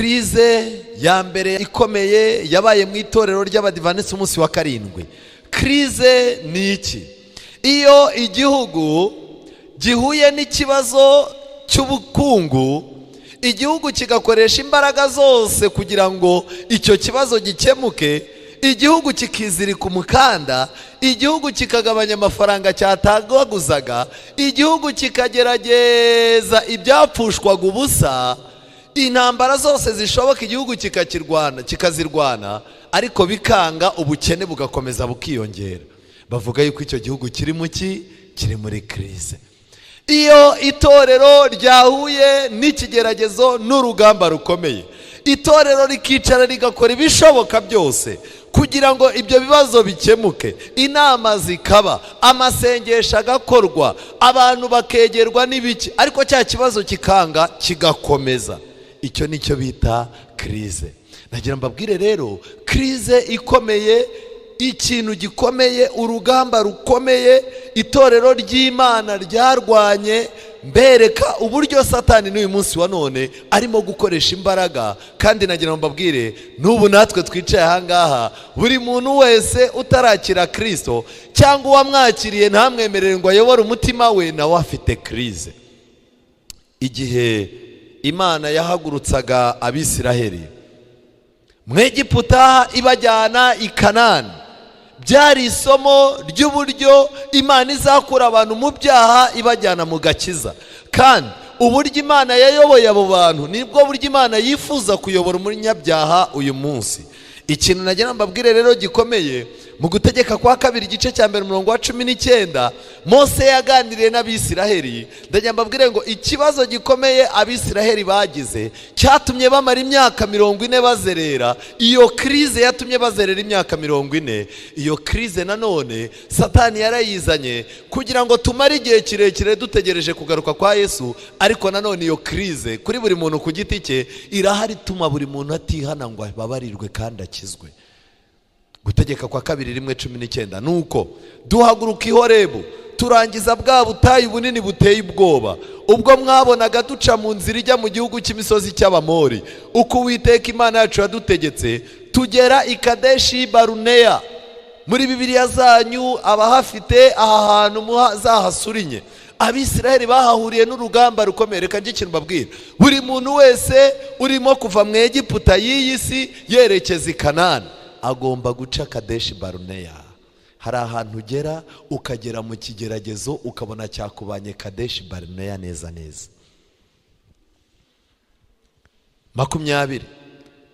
krize ya mbere ikomeye yabaye mu itorero ry'abadivanisi umunsi wa karindwi. Krize ni iki? Iyo igihugu gihuye n'ikibazo cy'ubukungu, igihugu kigakoresha imbaraga zose kugira ngo icyo kibazo gikemuke, igihugu kikizirika umukanda, igihugu kikagabanya amafaranga cyatagaguzaga, igihugu kikagerageza ibyapfushwaga ubusa, intambara zose zishoboka igihugu kikazirwana, ariko bikanga, ubukene bugakomeza bukiyongera, bavuga yuko icyo gihugu kiri muri krize. Iyo itorero ryahuye n'ikigeragezo n'urugamba rukomeye, itorero rikicara rigakora ibishoboka byose kugira ngo ibyo bibazo bikemuke, inama zikaba, amasengesho agakorwa, abantu bakegerwa n'ibiki, ariko cya kibazo kikanga kigakomeza, icyo nicyo bita krize. Nagira mbabwire rero, krize ikomeye, ikintu gikomeye, urugamba rukomeye itorero ry'Imana ryarwanye, mbereka uburyo Satani n'uyu munsi wa none arimo gukoresha imbaraga. Kandi nagira mbabwire, n'ubu natwe twicaye ahangaha, buri muntu wese utarakira Kristo cyangwa uwamwakiriye ntamwemerere ngo ayobore umutima we, nawe afite krize. Igihe Imana yahagurutsaga Abisiraheli mu Egiputa ibajyana i Kanani, byari isomo ry'uburyo Imana izakura abantu mu byaha ibajyana mu gakiza. Kandi uburyo Imana yayoboye abo bantu nibwo buryo Imana yifuza kuyobora umunyabyaha uyu munsi. Ikintu nagira mbabwire rero gikomeye, mu Gutegeka kwa kabiri igice cya mbere umurongo wa 19, Mose yaganiriye n'Abisiraheli. Ndagira mbabwire ngo ikibazo gikomeye Abisiraheli bagize cyatumye bamara imyaka 40 bazerera. Iyo krize yatumye bazerera imyaka 40. Iyo krize nanone Satani yarayizanye kugira ngo tumare igihe kirekire dutegereje kugaruka kwa Yesu, ariko nanone iyo krize kuri buri muntu ku giti cye irahari, tuma buri muntu atihana ngo babarirwe kandi akizwe. Gutegeka kwa kabiri 1:19, nuko duhaguruka i Horebu turangiza bwa butayu bunini buteye ubwoba, ubwo mwabonaga duca mu nzira ijya mu gihugu cy'imisozi cy'Abamori, uko Uwiteka Imana yacu yadutegetse, tugera i Kadeshi Baruneya. Muri Bibiliya zanyu abahafite aha hantu muzahasurinye. Abisiraheli bahahuriye n'urugamba rukomeye. Reka njye ikintu mbabwira, buri muntu wese urimo kuva mu Egiputa y'iyi si yerekeza i Kanani agomba guca Kadeshi Baruneya. Hari ahantu ugera ukagera mu kigeragezo ukabona cyakubanye Kadeshi Baruneya neza neza. 20,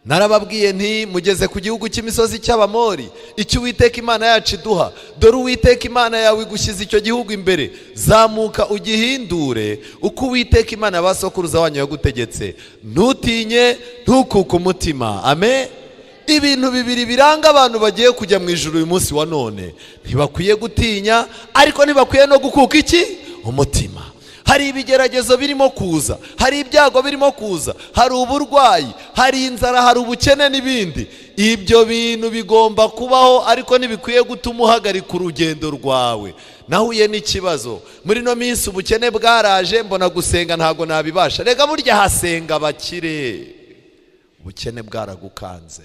narababwiye nti mugeze ku gihugu cy'imisozi cy'Abamori, icyo Uwiteka Imana yacu iduha. Dore Uwiteka Imana yawe igushyize icyo gihugu imbere, zamuka ugihindure uko Uwiteka Imana y'abasokuruza wanyu yagutegetse. Ntutinye, ntukuke umutima. Amen. Ibintu bibiri biranga abantu bagiye kujya mu ijuru uyu munsi wa none: ntibakwiye gutinya, ariko ntibakwiye no gukuka iki? Umutima. Hari ibigeragezo birimo kuza, hari ibyago birimo kuza, hari uburwayi, hari inzara, hari ubukene n'ibindi. Ibyo bintu bigomba kubaho, ariko ntibikwiye gutuma uhagarika urugendo rwawe. Nahuye n'ikibazo muri no minsi, ubukene bwaraje, mbona gusenga ntago nabibasha. Rega burya hasenga abakire, ubukene bwaragukanze.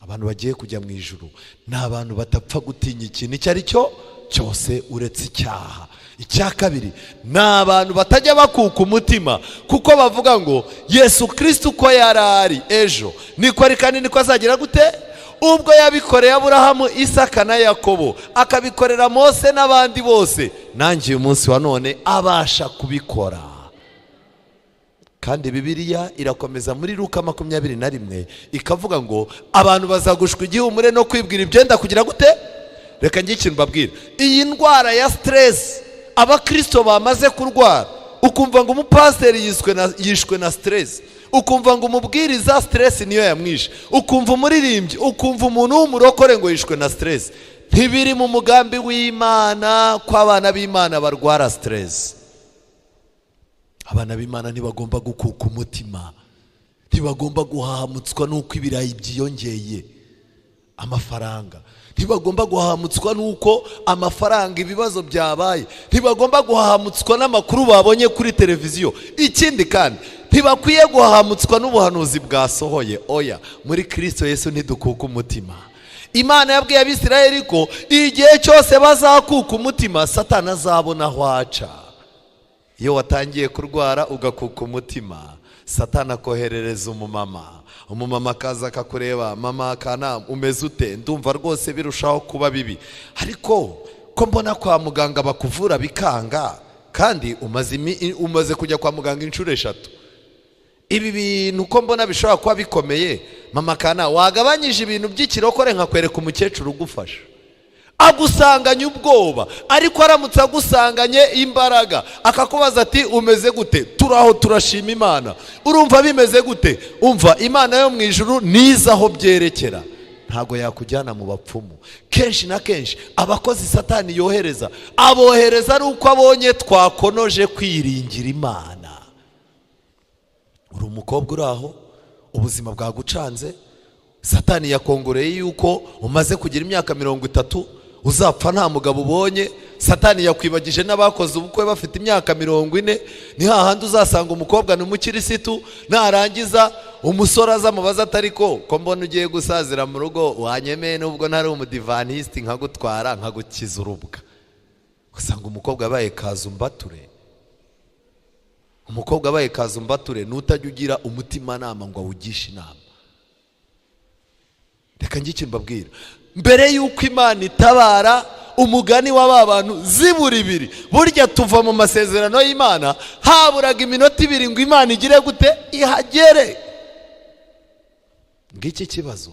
Abantu bagiye kujya mu ijuru ni abantu batapfa gutinya ikintu icyo ari cyo cyose uretse icyaha. Icya kabiri, ni abantu batajya bakuka umutima, kuko bavuga ngo Yesu Kristo uko yarari ejo niko ari kandi niko azagira gute. Ubwo yabikoreye Aburahamu, Isaka na Yakobo, akabikorera Mose n'abandi bose, nanjye uyu munsi wa none abasha kubikora. Kandi Bibiliya irakomeza muri Luka 21 ikavuga ngo abantu bazagushwa igihumure no kwibwira ibyenda kugira gute. Reka njye ikintu mbabwira, iyi ndwara ya stress abakristo bamaze kurwara, ukumva ngo umupasiteri yishwe na stress, ukumva ngo umubwiriza stress niyo yamwishe, ukumva umuririmbyi, ukumva umuntu w'umurokore ngo yishwe na stress. Ntibiri mu mugambi w'Imana ko abana b'Imana barwara stress. Abana b'Imana ntibagomba gukuka umutima, ntibagomba guhahamutswa n'uko ibirayi byiyongeye. amafaranga. Ntibagomba guhahamutswa nuko amafaranga ibibazo byabaye. Ntibagomba guhahamutswa n'amakuru babonye kuri televiziyo. Ikindi kandi ntibakwiye guhahamutswa n'ubuhanuzi bwasohoye. Oya, muri Kristo Yesu ntidukuka umutima. Imana yabwiye Abisirayeli ko igihe cyose bazakuka umutima Satani azabona aho aca. Iyo watangiye kurwara ugakuka umutima, Satani akoherereza umumama akaza akakureba, mama kana umeze ute, ndumva rwose birushaho kuba bibi, ariko ko mbona kwa muganga bakuvura bikanga, kandi umaze kujya kwa muganga inshuro 3. Ibi bintu ko mbona bishobora kuba bikomeye, mama kana wagabanyije ibintu by'ikirokore nkakwereka umukecuru ugufasha. Agusanganye ubwoba, ariko aramutse agusanganye imbaraga akakubaza ati umeze gute, turaho turashima Imana, urumva bimeze gute, umva Imana yo mu ijuru nizaho byerekera, ntago yakujyana mu bapfumu. Kenshi na kenshi abakozi Satani yohereza abohereza ari uko abonye twakonoje kwiringira Imana. Uri umukobwa uraho, ubuzima bwagucanze, Satani yakongoreye yuko umaze kugira imyaka 30 uzapfa nta mugabo ubonye. Satani yakwibagije n'abakoze ubukwe bafite imyaka 40. Ni hahandi uzasanga umukobwa ni umukirisitu, narangiza umusore azamubaza atariko ko mbona ugiye gusazira mu rugo, wanyemeye nubwo ntari umudivaniste nkagutwara nkagukiza urubwa. Usanga umukobwa abaye kazumbature. Umukobwa abaye kazumbature nutajya ugira umutima nama ngo awugishe inama. Reka ngiki mbabwira, mbere yuko Imana itabara umugani w'aba bantu zibura 2, burya tuva mu masezerano y'Imana haburaga iminota 2 ngo Imana igire gute ihagere. Ngiki kibazo.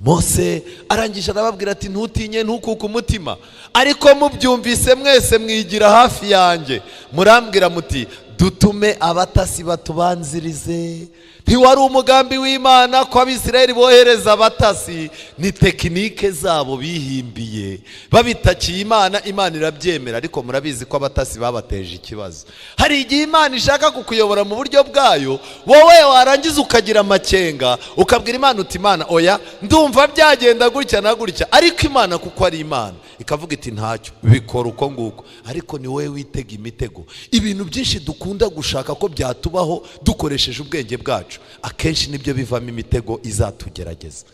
Mose arangije arababwira ati ntutinye ntukuke umutima, ariko mubyumvise mwese mwigira hafi yanjye murambwira muti dutume abatasi batubanzirize. Ntiwari umugambi w'Imana ko Abisirayeli bohereza abatasi, ni tekinike zabo bihimbiye babitakiye Imana. Imana irabyemera, ariko murabizi ko abatasi babateje ikibazo. Hari igihe Imana ishaka kukuyobora mu buryo bwayo, wowe warangiza ukagira amakenga ukabwira Imana uti Imana oya ndumva byagenda gutya na gutya, ariko Imana kuko ari Imana ikavuga iti ntacyo bikora uko nguko. Ariko ni wowe witega imitego. Ibintu byinshi dukunda gushaka ko byatubaho dukoresheje ubwenge bwacu, akenshi nibyo bivamo imitego izatugerageza.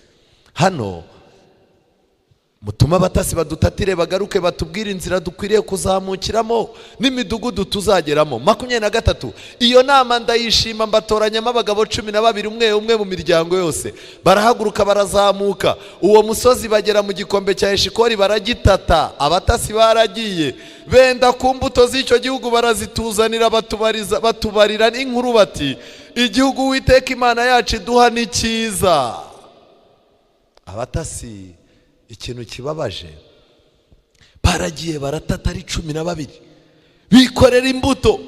Hano mutuma abatasi badutatire bagaruke batubwire inzira dukwiriye kuzamukiramo n'imidugudu tuzageramo. 23 iyo nama ndayishima, mbatoranyamo abagabo 12 umwe mu miryango yose. Barahaguruka barazamuka uwo musozi bagera mu gikombe cya Eshikoli baragitata. Abatasi baragiye benda ku mbuto z'icyo gihugu barazituzanira, batubarira n'inkuru bati igihugu Uwiteka Imana yacu duha ni cyiza. Abatasi ikintu kibabaje, baragiye baratata ari 12 bikorera imbuto,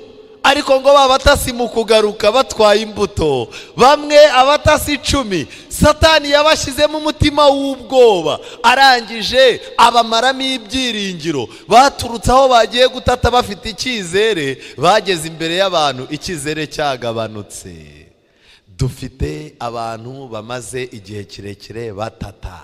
ariko ngo babatasi mu kugaruka batwaye imbuto bamwe abatasi 10, Satani yabashizemo umutima w'ubwoba, arangije abamaramo ibyiringiro. Baturutse aho bagiye gutata bafite icyizere, bageze imbere y'abantu icyizere cyagabanutse. Dufite abantu bamaze igihe kirekire batata,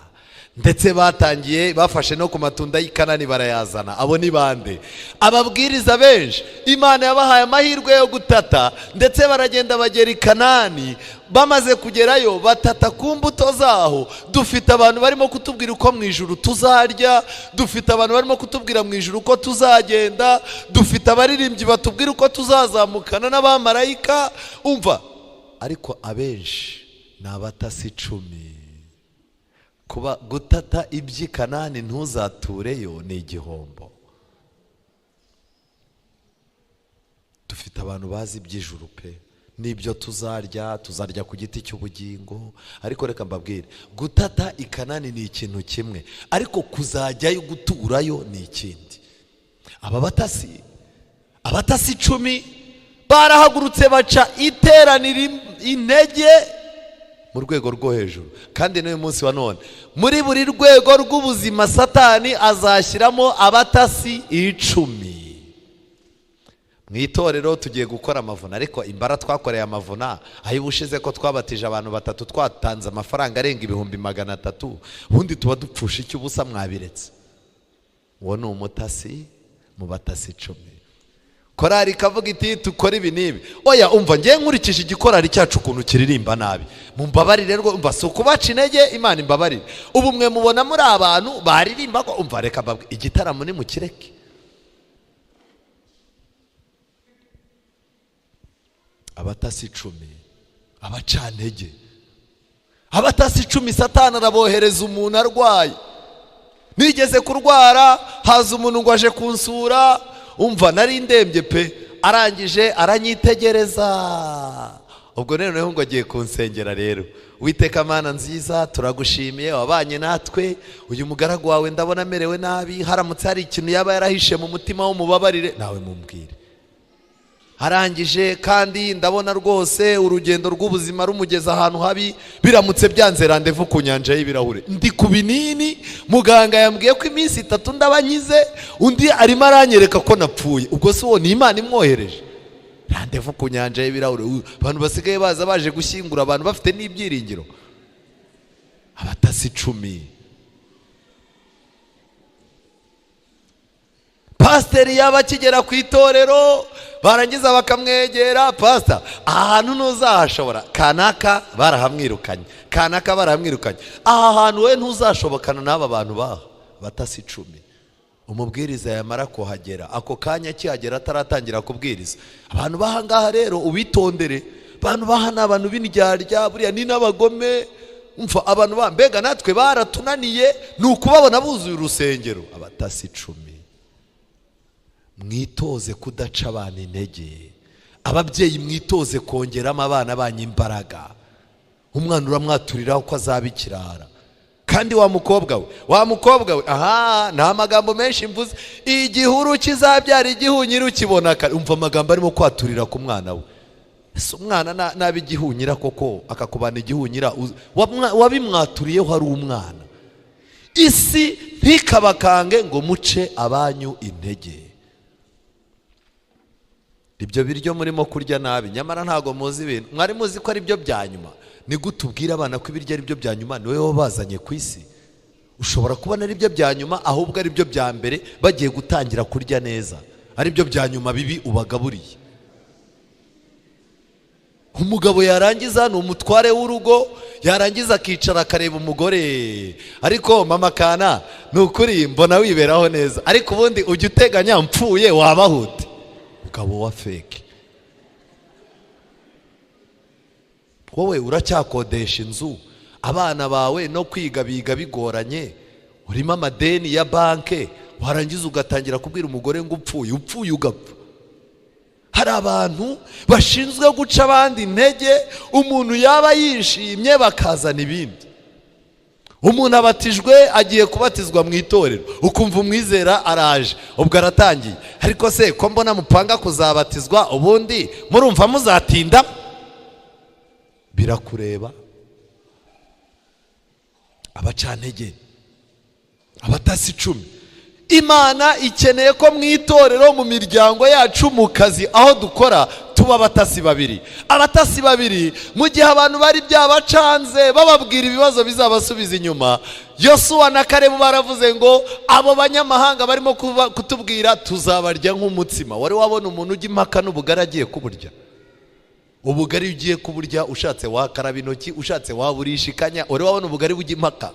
ndetse batangiye bafashe no ku matunda y'Ikanani barayazana. Abo ni bande? Ababwiriza benshi Imana yabahaye amahirwe yo gutata, ndetse baragenda bagera i Kanani. Bamaze kugerayo batata ku mbuto zaho. Dufite abantu barimo kutubwira uko mu ijuru tuzarya, dufite abantu barimo kutubwira mu ijuru uko tuzagenda, dufite abaririmbyi batubwira uko tuzazamukana n'abamarayika. Umva, ariko abenshi ni abatasi 10. Kuba gutata iby'i Kanani ntuzatureyo ni igihombo. Dufite abantu bazi iby'ijuru pe, nibyo tuzarya ku giti cy'ubugingo. Ariko reka mbabwire, gutata i Kanani ni ikintu kimwe, ariko kuzajyayo guturayo ni ikindi. Aba abatasi 10 barahagurutse baca iteranira intege mu rwego rwo hejuru. Kandi n'uyu munsi wa none muri buri rwego rw'ubuzima Satani azashyiramo abatasi 10. mu itorero tugiye gukora amavuna, ariko imbara twakoreye amavuna aho ubushize ko twabatije abantu 3 twatanze amafaranga arenga 300,000, ubundi tuba dupfusha iki ubusa mwabiretse. Uwo ni umutasi mu batasi 10. Korari ikavuga iti tukora ibi nibi. Oya umva ngiye nkurikije igikorari cyacu ukuntu kiririmba nabi, mumbabarire rwo umva so kubaca intege, Imana imbabarire. Ubu mwe mubona muri abantu baririmba ko umva reka babwe igitaramo ni mukireke. Abatasi 10 abacantege, abatasi 10 Satani arabohereza umuntu arwaye. Nigeze kurwara haza umuntu ngo aje kunsura, umva nari ndembye pe, arangije aranyitegereza. Ubwo rero ngo agiye kunsengera. Rero Uwiteka Mana nziza turagushimiye, wabanye natwe, uyu mugaragu wawe ndabona amerewe nabi, haramutse hari ikintu yaba yarahishe mu mutima w'umubabarire nawe mumbwire. Arangije kandi ndabona rwose urugendo rw'ubuzima rumugeza ahantu habi, biramutse byanze randevu ku nyanja y'ibirahure. Ndi ku binini, muganga yambwiye ko iminsi 3 ndabanyize, undi arimo aranyereka ko napfuye. Ubwo se uwo ni Imana imwohereje? Randevu ku nyanja y'ibirahure, abantu basigaye baza baje gushyingura abantu bafite n'ibyiringiro. Abatasi 10. Pasiteri yaba kigera ku itorero barangiza bakamwegera, pastor ahantu ntuzahashobora, kanaka barahamwirukanye, kanaka barahamwirukanye, aha hantu we ntuzashobokana n'aba bantu baha. Batasi 10. Umubwiriza yamara kuhagera, ako kanya kihagera ataratangira kubwiriza, abantu bahangaha rero ubitondere, abantu baha n'abantu b'indyarya, buriya ni n'abagome. Umva abantu mbega natwe baratunaniye, ni ukubabona buzuye urusengero. Abatasi 10. Mwitoze kudaca abantu intege, ababyeyi mwitoze kongeramo abana banyu imbaraga. Umwana uramwaturiraho ko azaba ikirara, kandi wa mukobwa we aha nta magambo menshi mvuze, igihuru kizabyara igihunyira ukibona kare. Umva amagambo arimo kwaturira ku mwana we. Ese umwana nabi igihunyira koko akakubana igihunyira, wabimwaturiyeho hari umwana. Isi ntikabakange ngo muce abanyu intege. Ibyo biryo murimo kurya nabi, nyamara ntago muzi ibintu. Mwari muzi ko ari byo bya nyuma? Ni gute ubwira abana ko ibiryo ari byo bya nyuma? Niwe wabazanye ku isi. Ushobora kubona ari byo bya nyuma, ahubwo ari byo bya mbere bagiye gutangira kurya neza, ari byo bya nyuma bibi ubagaburiye. Umugabo yarangiza ni umutware w'urugo, yarangiza akicara akareba umugore, ariko mama kana nukuri mbona wiberaho neza, ariko ubundi ujya uteganya mpfuye wabahute. Umugabo wa fake. Wowe uracyakodesha inzu, abana bawe no kwiga biga bigoranye, urimo amadeni ya banke, warangiza ugatangira kubwira umugore ngo upfuye ugapfa. Hari abantu bashinzwe guca abandi intege, umuntu yaba yishimye bakazana ibindi. Umuntu abatijwe agiye kubatizwa mu itorero, ukumva umwizera araje, ubwo aratangiye, ariko se ko mbona mupanga kuzabatizwa, ubundi murumva muzatinda? Birakureba. Abacantege, abatasi 10. Imana ikeneye ko mu itorero, mu miryango yacu, mu kazi aho dukora, tuba abatasi 2. Abatasi 2 mu gihe abantu bari byabacanze bababwira ibibazo bizabasubiza inyuma, Yosuwa na Kalebu baravuze ngo abo banyamahanga barimo kutubwira tuzabarya nk'umutsima. Wari wabona umuntu ujya impaka n'ubugari agiye kuburya? Ubugari ugiye kuburya ushatse wakaraba intoki, ushatse waburishikanya, wari wabona ubugari bujya impaka?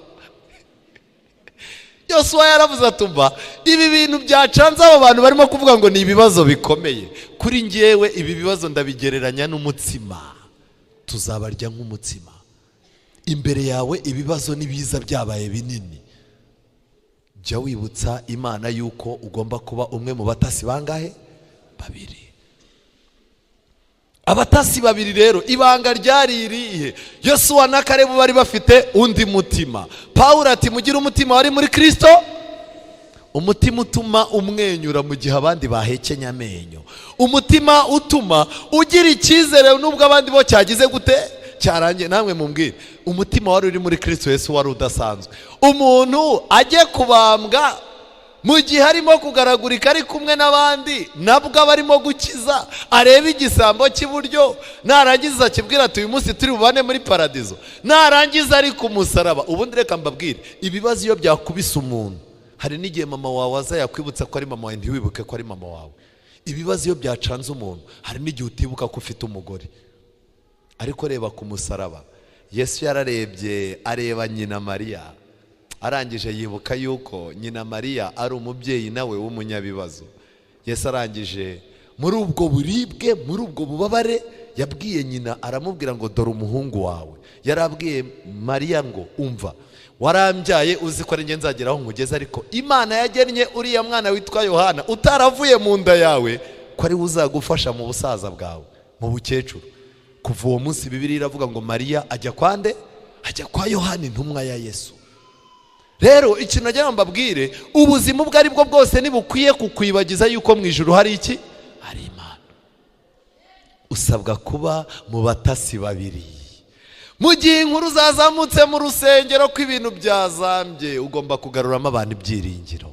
Yosuwa yaravuze atumva ibi bintu byacanze abo bantu barimo kuvuga ngo ni ibibazo bikomeye, kuri njyewe ibi bibazo ndabigereranya n'umutsima, tuzabarya nk'umutsima. Imbere yawe ibibazo nibiza byabaye binini, jya wibutsa Imana yuko ugomba kuba umwe mu batasi bangahe? 2. Abatasi 2 rero ibanga ryari irihe? Yosuwa na Kalebu bari bafite undi mutima. Pawulo ati mugire umutima wari muri Kristo, umutima utuma umwenyura mu gihe abandi bahekenya amenyo, umutima utuma ugira icyizere nubwo abandi bo cyagize gute cyarangiye. Namwe mumbwire, umutima wari uri muri Kristo Yesu wari udasanzwe. Umuntu ajye kubambwa mu gihe arimo kugaragurika ari kumwe n'abandi, nabwo aba arimo gukiza. Areba igisambo cy'iburyo, narangiza akibwira ati uyu munsi turi bubane muri paradizo, narangiza ari ku musaraba. Ubundi reka mbabwire, ibibazo iyo byakubise umuntu, hari n'igihe mama wawe aza yakwibutsa ko ari mama wawe, ntiwibuke ko ari mama wawe. Ibibazo iyo byacanze umuntu, hari n'igihe utibuka ko ufite umugore. Ariko reba ku musaraba, Yesu yararebye areba nyina Mariya, arangije yibuka yuko nyina Mariya ari umubyeyi nawe w'umunyabibazo. Yesu arangije muri ubwo buribwe, muri ubwo bubabare, yabwiye nyina, aramubwira ngo dore umuhungu wawe. Yarabwiye Mariya ngo umva, warambyaye uzi ko ari njye nzagera aho nkugeze, ariko Imana yagennye uriya mwana witwa Yohana utaravuye mu nda yawe ko ari we uzagufasha mu busaza bwawe, mu bukecuru. Kuva uwo munsi Bibiliya iravuga ngo Mariya ajya kwa nde? Ajya kwa Yohana intumwa ya Yesu. Rero ikintu nagira mbabwire, ubuzima ubwo ari bwo bwose ntibukwiye kukwibagiza yuko mu ijuru hari iki? Hari Imana. Usabwa kuba mu batasi babiri. Mu gihe inkuru zazamutse mu rusengero ko ibintu byazambye, ugomba kugaruramo abantu ibyiringiro.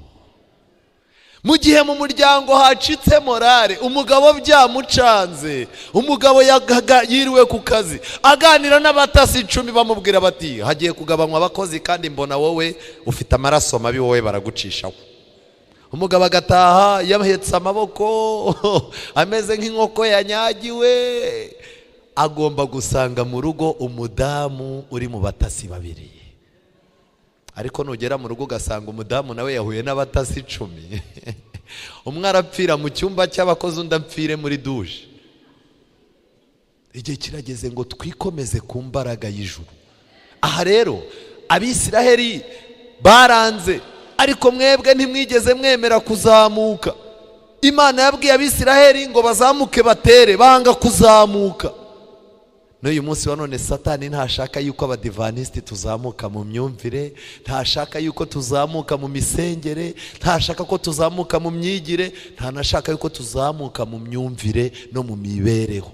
Mu gihe mu muryango hacitse morale, umugabo byamucanze, umugabo yiriwe ku kazi aganira n'abatasi 10 bamubwira bati hagiye kugabanywa abakozi kandi mbona wowe ufite amaraso mabi, wowe baragucishaho. Umugabo agataha yahetse amaboko ameze nk'inkoko yanyagiwe. Agomba gusanga mu rugo umudamu uri mu batasi babiri. Ariko nugera mu rugo ugasanga umudamu nawe yahuye n'abatasi 10. Umwe arapfira mu cyumba cy'abakozi, undi apfire muri dushe. Igihe kirageze ngo twikomeze ku mbaraga y'ijuru. Aha rero Abisiraheli baranze, ariko mwebwe ntimwigeze mwemera kuzamuka. Imana yabwiye Abisiraheli ngo bazamuke batere, banga kuzamuka. N'uyu munsi wa none Satani ntashaka yuko abadivantisiti tuzamuka mu myumvire, ntashaka yuko tuzamuka mu misengere, ntashaka ko tuzamuka mu myigire, ntanashaka yuko tuzamuka mu myumvire no mu mibereho.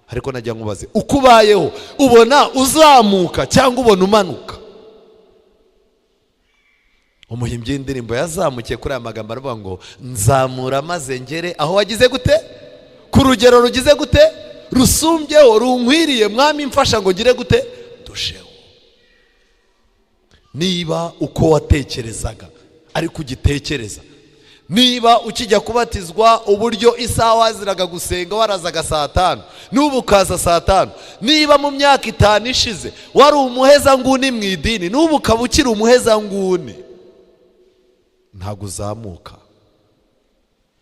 Ariko najya nkubaze, uko ubayeho ubona uzamuka cyangwa ubona umanuka? Umuhimbyi w'indirimbo yazamukiye kuri aya magambo aravuga ngo nzamura maze ngere aho wagize gute? Ku rugero rugize gute? Rusumbyeho, runkwiriye, mwami mfasha ngo ngire gute? Dusheho. Niba uko watekerezaga ariko ugitekereza, niba ukijya kubatizwa uburyo isaha waziraga gusenga warazaga saa 5 n'ubu ukaza saa 5, niba mu myaka 5 ishize wari umuheza nguni mu idini n'ubu ukaba ukiri umuheza nguni, ntago uzamuka.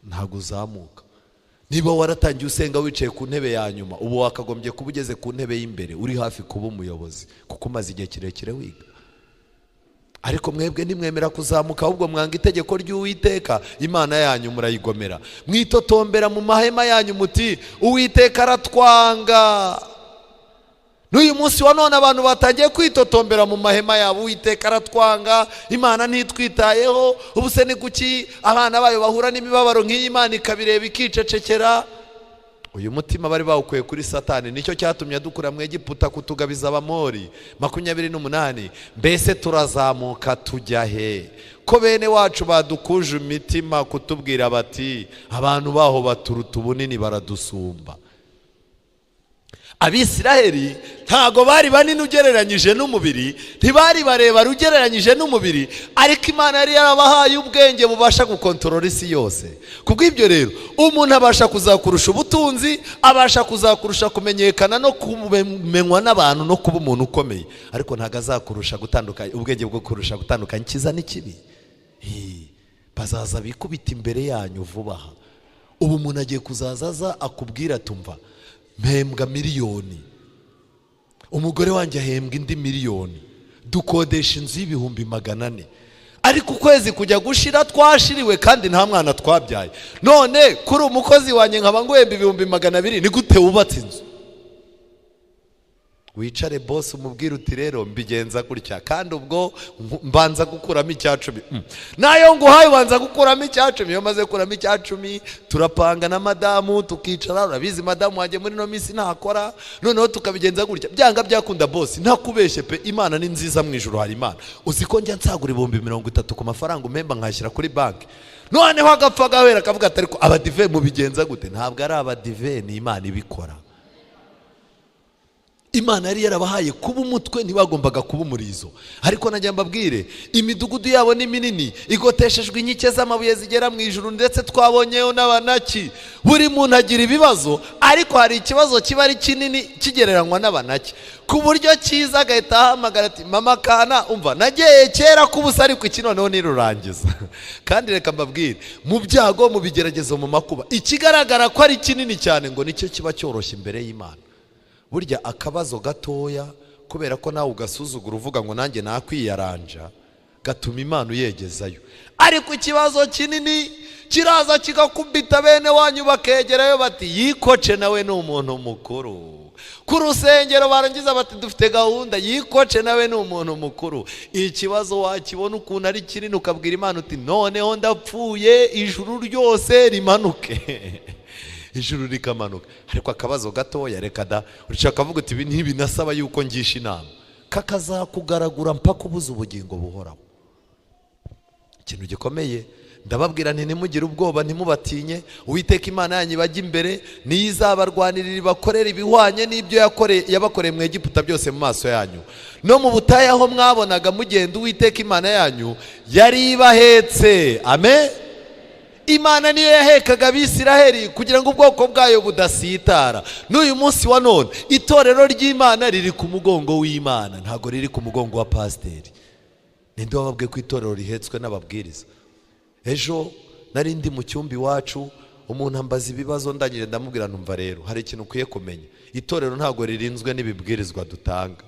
Ntago uzamuka. Niba waratangiye usenga wicaye ku ntebe ya nyuma, ubu wakagombye kuba ugeze ku ntebe y'imbere, uri hafi kuba umuyobozi, kuko umaze igihe kirekire wiga. Ariko mwebwe ntimwemera kuzamuka, ahubwo mwanga itegeko ry'Uwiteka Imana yanyu murayigomera. Mwitotombera mu mahema yanyu muti Uwiteka aratwanga. N'uyu munsi wa none abantu batangiye kwitotombera mu mahema yabo, Uwiteka aratwanga, Imana ntitwitayeho. Ubu se ni kuki abana bayo bahura n'imibabaro nk'iyi Imana ikabireba ikicecekera? Uyu mutima bari bawukuye kuri Satani, nicyo cyatumye dukura mu Egiputa kutugabiza Abamori 28. Mbese turazamuka tujya he? Ko bene wacu badukuje imitima kutubwira bati abantu baho baturuta ubunini baradusumba. Abisiraheli ntago bari banini ugereranyije n'umubiri, ntibari bareba ugereranyije n'umubiri, ariko Imana yari yarabahaye ubwenge bubasha gukontorora isi yose. Kubw'ibyo rero umuntu abasha kuzakurusha ubutunzi, abasha kuzakurusha kumenyekana no kumenywa n'abantu no kuba umuntu ukomeye, ariko ntago azakurusha gutandukanya, ubwenge bwo kurusha gutandukanya icyiza n'ikibi. Bazaza bikubita imbere yanyu vuba aha. Ubu umuntu agiye kuzazaza akubwira tumva mpembwa 1 miliyoni, umugore wanjye ahembwa indi 1 miliyoni, dukodesha inzu y'ibihumbi 400, ariko ukwezi kujya gushira twashiriwe kandi nta mwana twabyaye. None kuri umukozi wanjye nkaba nguhemba ibihumbi 200, ni gute wubatse inzu? wicare boss umubwire uti rero mbigenza gutya, kandi ubwo mbanza gukuramo icyacumi. Nayo nguhaye ubanza gukuramo icyacumi. Iyo maze kuramo icyacumi turapanga na madamu tukicara, urabizi madamu wanjye muri no minsi ntakora, noneho tukabigenza gutya. Byanga byakunda boss, ntakubeshye pe, Imana ni nziza, mu ijuru hari Imana. Uziko njya nsagura 30,000 ku mafaranga umemba nkashyira kuri banki. Noneho agapfa gahera akavuga ati ariko abadive mubigenza gute? Ntabwo ari abadive, ni Imana ibikora. Imana yari yarabahaye kuba umutwe, ntibagombaga kuba umurizo. Ariko najya mbabwire, imidugudu yabo ni minini, igoteshejwe inkike z'amabuye zigera mu ijuru, ndetse twabonyeyo n'abanaki. Buri muntu agira ibibazo, ariko hari ikibazo kiba ari kinini kigereranywa n'abanaki, ku buryo cyiza agahita ahamagara ati mama kana umva nagiye kera kubusa ariko iki noneho nirurangiza. Kandi reka mbabwire, mu byago, mu bigeragezo, mu makuba, ikigaragara ko ari kinini cyane ngo nicyo kiba cyoroshye imbere y'Imana. Burya akabazo gatoya, kubera ko nawe ugasuzugura uvuga ngo nanjye nakwiyaranja, gatuma Imana uyegezayo. Ariko ikibazo kinini kiraza kigakubita bene wanyu bakegerayo bati yikoce nawe ni umuntu mukuru. Ku rusengero barangiza bati dufite gahunda, yikoce nawe ni umuntu mukuru. Ikibazo wakibona ukuntu ari kinini ukabwira Imana uti noneho ndapfuye, ijuru ryose rimanuke. Ijuru rikamanuka. Ariko akabazo gatoya reka da, urashaka kuvuga uti ibi ntibinasaba yuko ngisha inama, kakazakugaragura mpaka ubuze ubugingo buhoraho. Ikintu gikomeye ndababwira nti ntimugire ubwoba, ntimubatinye. Uwiteka Imana yanyu bajya imbere, niyo izabarwanirira ibakorera ibihwanye n'ibyo yabakoreye mu Egiputa byose mu maso yanyu. No mu butayu aho mwabonaga mugenda, Uwiteka Imana yanyu yari ibahetse. Amen. Imana niyo yahekaga Abisiraheli kugira ngo ubwoko bwayo budasitara. N'uyu munsi wa none itorero ry'Imana riri ku mugongo w'Imana, ntago riri ku mugongo wa pasiteri. Ninde wababwiye ko itorero rihetswe n'ababwiriza? Ejo nari ndi mu cyumba iwacu, umuntu ambaza ibibazo, ndangire ndamubwira numva rero hari ikintu ukwiye kumenya, itorero ntago ririnzwe n'ibibwirizwa dutanga.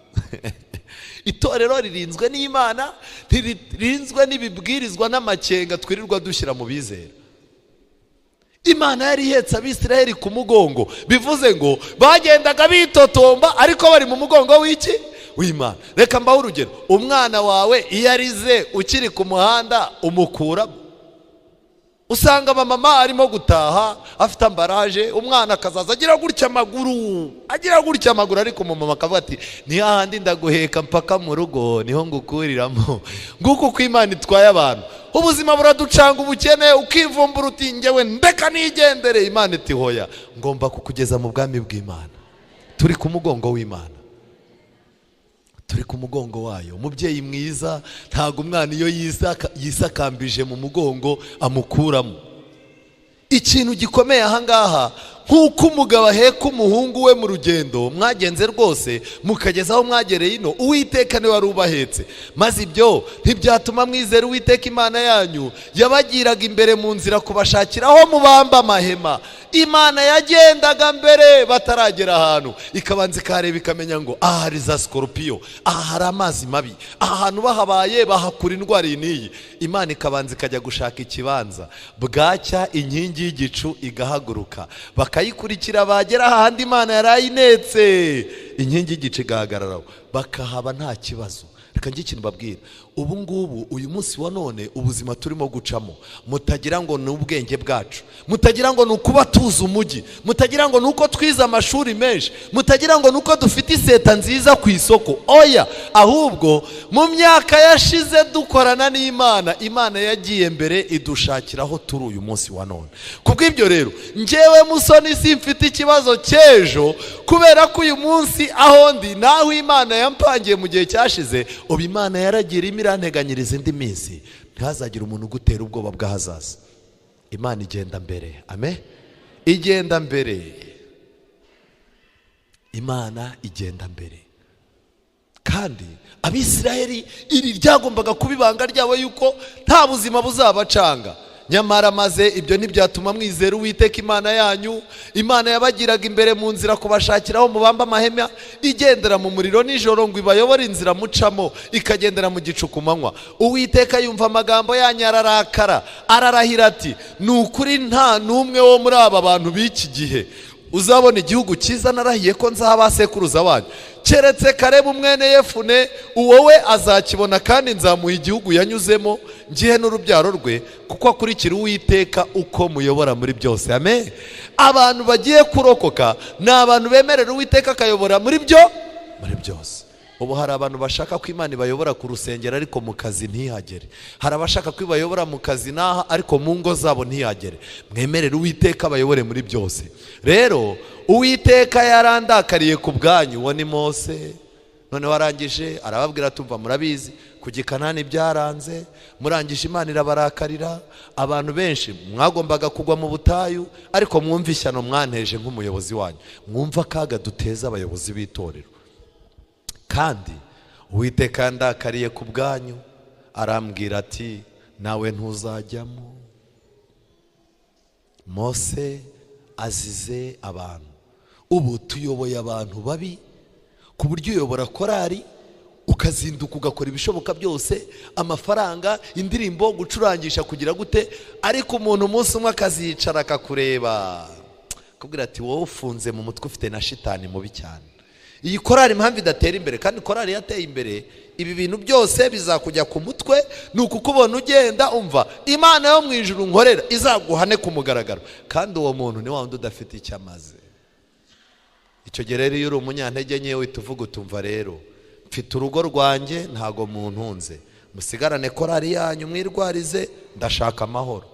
Itorero ririnzwe n'Imana, ririnzwe n'ibibwirizwa n'amakenga twirirwa dushyira mu bizera. Imana yari ihetse Abisiraheli ku mugongo, bivuze ngo bagendaga bitotomba ariko bari mu mugongo w'iki? W'Imana. Reka mbaho urugero, umwana wawe iyo arize ukiri ku muhanda umukuramo. Usanga mama arimo gutaha afite ambaraje, umwana akazaza agira gutya amaguru, ariko mama akavuga ati ni hahandi ndaguheka mpaka mu rugo niho ngukuriramo. Nguko uko Imana itwaye abantu. Ubuzima buraducanga ubukene, ukivumbura uti njyewe ndeka nigendere. Imana iti hoya, ngomba kukugeza mu bwami bw'Imana. Turi ku mugongo w'Imana, turi ku mugongo wayo. Umubyeyi mwiza ntago umwana iyo yisakambije mu mugongo amukuramo. Ikintu gikomeye ahangaha, nkuko umugabo aheka umuhungu we mu rugendo mwagenze rwose mukageza aho mwagereye ino, Uwiteka niwe wari ubahetse. Maze ibyo ntibyatuma mwizera Uwiteka Imana yanyu yabagiraga imbere mu nzira kubashakira aho mubamba amahema. Imana yagendaga mbere bataragera ahantu, ikabanza ikareba ikamenya ngo aha hari za sikorupiyo, aha hari amazi mabi, aha hantu bahabaye bahakura indwara iyi. Imana ikabanza ikajya gushaka ikibanza, bwacya inkingi y'igicu igahaguruka, bakayikurikira, bagera ahandi Imana yarayinetse, inkingi y'igicu igahagararaho, bakahaba nta kibazo. Reka njye ikintu babwira, ubu ngubu uyu munsi wa none ubuzima turimo gucamo, mutagira ngo ni ubwenge bwacu, mutagira ngo ni ukuba tuzi umujyi, mutagira ngo ni uko twize amashuri menshi, mutagira ngo ni uko dufite iseta nziza ku isoko. Oya, ahubwo mu myaka yashize dukorana n'Imana, Imana yagiye mbere idushakira aho turi uyu munsi wa none. Kubw'ibyo rero njyewe Musoni simfite ikibazo cy'ejo, kubera ko uyu munsi aho ndi naho Imana yampangiye mu gihe cyashize, ubu Imana yaragira imiranteganyiriza indi minsi. Ntihazagira umuntu ugutera ubwoba bw'ahazaza. Imana igenda mbere. Amen. Igenda mbere. Imana igenda mbere. Kandi Abisiraheli iri ryagombaga kuba ibanga ryabo yuko nta buzima buzabacanga. Nyamara maze ibyo ntibyatuma mwizera Uwiteka Imana yanyu. Imana yabagiraga imbere mu nzira kubashakiraho mubamba amahema, igendera mu muriro nijoro ngo ibayobore inzira mucamo, ikagendera mu gicu ku manywa. Uwiteka yumva amagambo yanyu ararakara, ararahira ati ni ukuri nta n'umwe wo muri aba bantu b'iki gihe uzabona igihugu cyiza narahiye ko nzaha abasekuruza banyu, keretse Kalebu mwene Yefune, uwowe azakibona kandi nzamuha igihugu yanyuzemo, ngihe n'urubyaro rwe, kuko akurikira Uwiteka uko muyobora muri byose. Amen. Abantu bagiye kurokoka ni abantu bemerera Uwiteka akayobora muri byose. Ubu hari abantu bashaka ko Imana ibayobora ku rusengero ariko mu kazi ntihagere. Hari abashaka ko ibayobora mu kazi naha ariko mu ngo zabo ntihagere. Mwemerere Uwiteka abayobore muri byose. Rero Uwiteka yarandakariye ku bwanyu, uwo ni Mose. None warangije arababwira tumva murabizi kujya i Kanani byaranze, murangije Imana irabarakarira. Abantu benshi mwagombaga kugwa mu butayu, ariko mwumva ishyano mwanteje nk'umuyobozi wanyu. Mwumva akaga duteza abayobozi b'itorero. Kandi Uwiteka yandakariye ku bwanyu, arambwira ati nawe ntuzajyamo. Mose azize abantu. Ubu tuyoboye abantu babi, ku buryo uyobora korari ukazinduka ugakora ibishoboka byose, amafaranga, indirimbo, gucurangisha, kugira gute, ariko umuntu umunsi umwe akazicara akakureba akubwira ati wowe ufunze mu mutwe, ufite na shitani mubi cyane. Iyi korari impamvu idatera imbere, kandi korari yateye imbere, ibi bintu byose bizakujya ku mutwe, nuko ukubona ugenda umva Imana yo mu ijuru nkorera izaguhane ku mugaragaro, kandi uwo muntu ni wa wundi udafite icyo amaze. Icyo gihe rero iyo uri umunyantege nke wihita uvuga utumva rero mfite urugo rwanjye ntago muntunze, musigarane korari yanyu mwirwarize, ndashaka amahoro.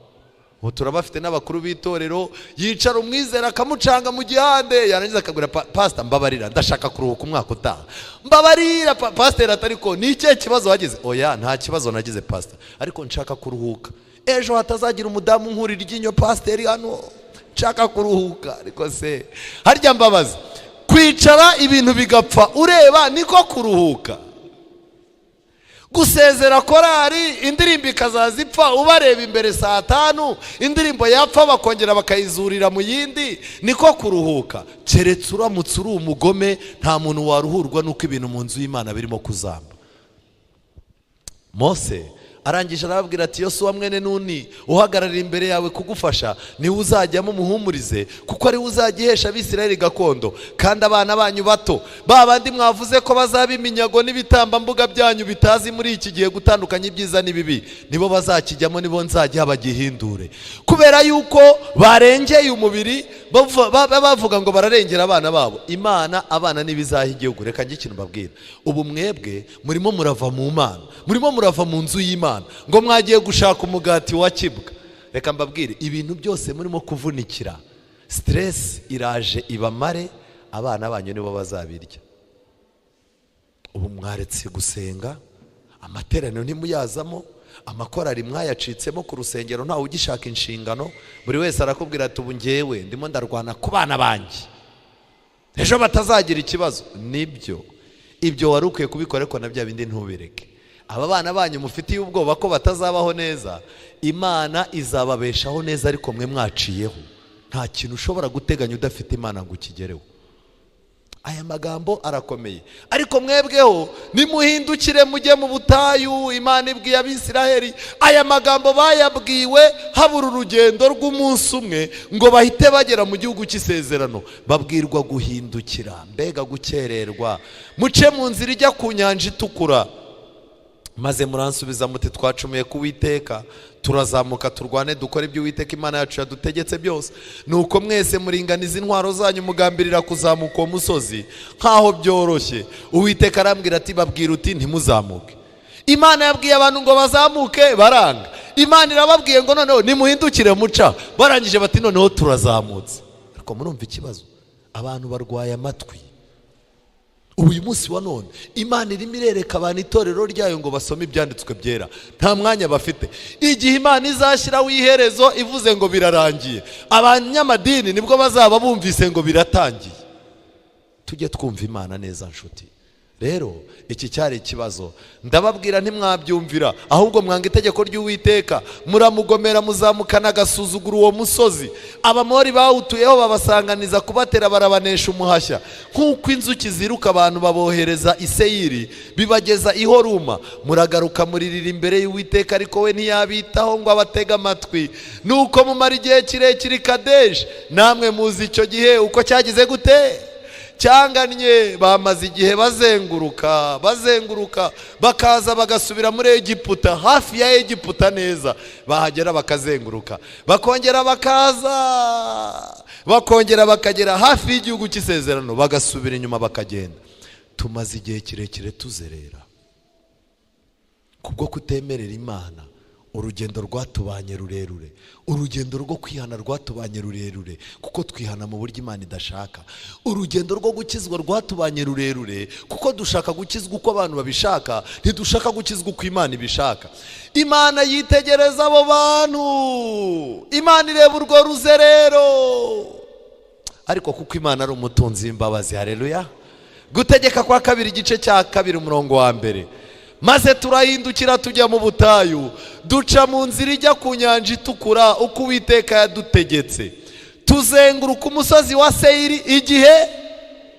Ubu turabafite n'abakuru b'itorero, yicara umwizera akamucanga mu gihande, yarangiza akagura pastor mbabarira ndashaka kuruhuka umwaka utaha. Mbabarira pastor atariko ni icyo kibazo wagize? Oya nta kibazo nagize pastor, ariko nshaka kuruhuka. Ejo hatazagira umudamu nkurira iryinyo pastor hano, nshaka kuruhuka. Ariko se harya mbabaza, kwicara ibintu bigapfa ureba niko kuruhuka? Gusezera korari, indirimbo ikazazipfa ubareba imbere saa 5, indirimbo yapfa bakongera bakayizurira mu yindi, niko kuruhuka? Keretse uramutse uri umugome, nta muntu waruhurwa nuko ibintu mu nzu y'Imana birimo kuzamba. Mose arangije arababwira ati Yosuwa mwene Nuni uhagararira imbere yawe kugufasha, niwe uzajyamo umuhumurize, kuko ari uzagihesha Abisirayeli gakondo. Kandi abana banyu bato, babandi mwavuze ko bazaba iminyago n'ibitambambuga byanyu bitazi muri iki gihe gutandukanya ibyiza n'ibibi, nibo bazakijyamo, nibo nzajya bagihindure. Kubera yuko barengeye umubiri, bavuga ngo bararengera abana babo. Imana abana nibizaha igihugu. Reka njye ikintu mbabwira, ubu mwebwe murimo murava mu Mana, murimo murava mu nzu y'Imana, ngo mwagiye gushaka umugati wa kibwa. Reka mbabwire, ibintu byose murimo kuvunikira, stress iraje ibamare, abana banyu nibo bazabirya. Ubu mwaretse gusenga, amateraniro ntimuyazamo, amakorari mwayacitsemo ku rusengero, ntawe ugishaka inshingano. Buri wese arakubwira ati ubu ngewe ndimo ndarwana ku bana banjye, ejo batazagira ikibazo. Nibyo, ibyo wari ukwiye kubikora, ariko na bya bindi ntubireke. Aba bana banyu mufitiye ubwoba ko batazabaho neza, Imana izababeshaho neza, ariko mwe mwaciyeho. Nta kintu ushobora guteganya udafite Imana ngo ukigereho. Aya magambo arakomeye, ariko mwebweho nimuhindukire mujye mu butayu. Imana ibwiye Abisiraheli aya magambo, bayabwiwe habura urugendo rw'umunsi umwe ngo bahite bagera mu gihugu cy'isezerano. Babwirwa guhindukira, mbega gukererwa. Muce mu nzira ijya ku nyanja itukura. Maze muransubiza muti twacumuye ku Uwiteka, turazamuka turwane dukora ibyo Uwiteka Imana yacu yadutegetse byose. Nuko mwese muringaniza intwaro zanyu, mugambirira kuzamuka uwo musozi nkaho byoroshye. Uwiteka arambwira ati babwira uti ntimuzamuke. Imana yabwiye abantu ngo bazamuke, baranga. Imana irababwiye ngo noneho nimuhindukire muca, barangije bati noneho turazamutse. Ariko murumva ikibazo, abantu barwaye amatwi. Uyu munsi wa none Imana irimo irereka abantu itorero ryayo ngo basome ibyanditswe byera, nta mwanya bafite. Igihe Imana izashyiraho iherezo ivuze ngo birarangiye, abanyamadini nibwo bazaba bumvise ngo biratangiye. Tujye twumva Imana neza nshuti. rero iki cyari ikibazo. Ndababwira ntimwabyumvira, ahubwo mwanga itegeko ry'Uwiteka, muramugomera, muzamukana agasuzugura uwo musozi. Abamori bawutuyeho babasanganiza kubatera, barabanesha umuhashya. Nk'uko inzuki ziruka abantu babohereza i Seyiri, bibageza i Horuma. Muragaruka muririra imbere y'Uwiteka, ariko we ntiyabitaho ngo abatege amatwi. Nuko mumara igihe kirekire i Kadeshi. Namwe muzi icyo gihe uko cyagize gute? Cyanganye. Bamaze igihe bazenguruka bakaza bagasubira muri Egiputa, hafi ya Egiputa neza. Bahagera bakazenguruka, bakongera bakaza, bakongera bakagera hafi y'igihugu cy'isezerano, bagasubira inyuma bakagenda. Tumaze igihe kirekire tuzerera kubwo kutemerera Imana. Urugendo rwatubanye rurerure, urugendo rwo kwihana rwatubanye rurerure, kuko twihana mu buryo Imana idashaka. Urugendo rwo gukizwa rwatubanye rurerure, kuko dushaka gukizwa uko abantu babishaka, ntidushaka gukizwa uko Imana ibishaka. Imana yitegereza abo bantu, Imana ireba urwo ruzerero. Ariko kuko Imana ari umutunzi w'imbabazi, haleluya. Gutegeka kwa kabiri igice cya 2 umurongo wa 1. Maze turahindukira tujya mu butayu, duca mu nzira ijya ku nyanja itukura uko Uwiteka yadutegetse. Tuzenguruka umusozi wa Seyiri igihe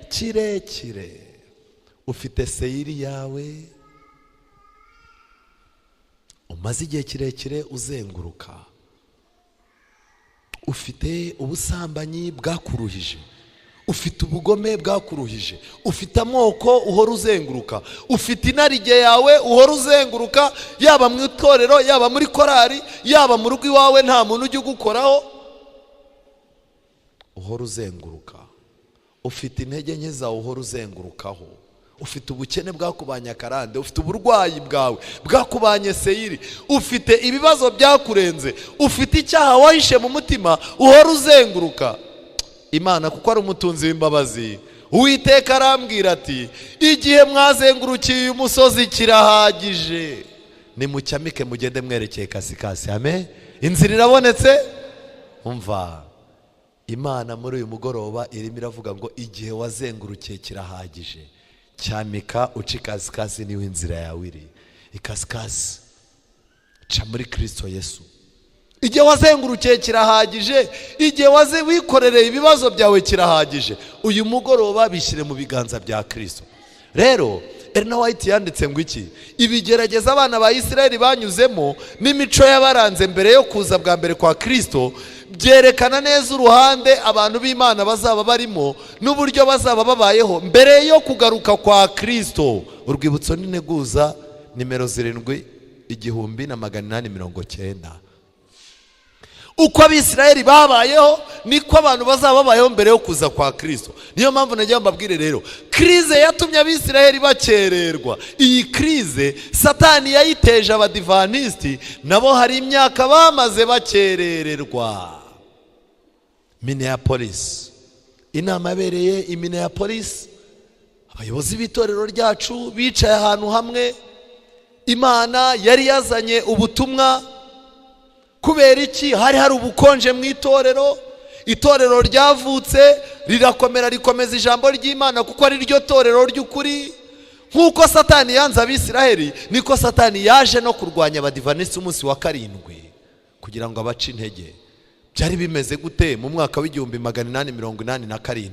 kirekire. Ufite Seyiri yawe, umaze igihe kirekire uzenguruka. Ufite ubusambanyi bwakuruhije, ufite ubugome bwakuruhije, ufite amoko uhora uzenguruka, ufite inarijye yawe uhora uzenguruka, yaba mu itorero, yaba muri korari, yaba mu rugo iwawe nta muntu ujya ugukoraho, uhora uzenguruka. Ufite intege nke zawe uhora uzengurukaho, ufite ubukene bwakubanye akarande, ufite uburwayi bwawe bwakubanye Seyiri, ufite ibibazo byakurenze, ufite icyaha wahishe mu mutima uhora uzenguruka. Imana kuko ari umutunzi w'imbabazi, Uwiteka arambwira ati igihe mwazengurukiye uyu musozi kirahagije, nimucyamike mugende mwerekeye Kasikasi. Amen. Inzira irabonetse. Umva, Imana muri uyu mugoroba irimo iravuga ngo igihe wazengurukiye kirahagije, cyamika uci Kasikasi, niwe inzira yawe iri. Ikasikasi ca muri Kristo Yesu. Igihe wazengurukiye kirahagije, igihe wikorereye ibibazo byawe kirahagije. Uyu mugoroba bishyire mu biganza bya Kristo. Rero Ellen White yanditse ngo iki? Ibigerageza abana ba Isirayeli banyuzemo n'imico yabaranze mbere yo kuza bwa mbere kwa Kristo byerekana neza uruhande abantu b'Imana bazaba barimo n'uburyo bazaba babayeho mbere yo kugaruka kwa Kristo. Urwibutso n'integuza nimero 7,890. Uko Abisirayeli babayeho niko abantu bazaba babayeho mbere yo kuza kwa Kristo. Niyo mpamvu nagiye mbabwire rero, krize yatumye Abisirayeli bakererwa. Iyi krize Satani yayiteje abadivantisti, nabo hari imyaka bamaze bakerererwa. Minneapolis, inama yabereye i Minneapolis, abayobozi b'itorero ryacu bicaye ahantu hamwe. Imana yari yazanye ubutumwa. Kubera iki? Hari ubukonje mu itorero. Itorero ryavutse rirakomera, rikomeza ijambo ry'Imana kuko ari ryo torero ry'ukuri. Nkuko Satani yanze Abisirayeli, niko Satani yaje no kurwanya abadivantisti umunsi wa 7 kugira ngo abace intege. Byari bimeze gute mu mwaka w'1887?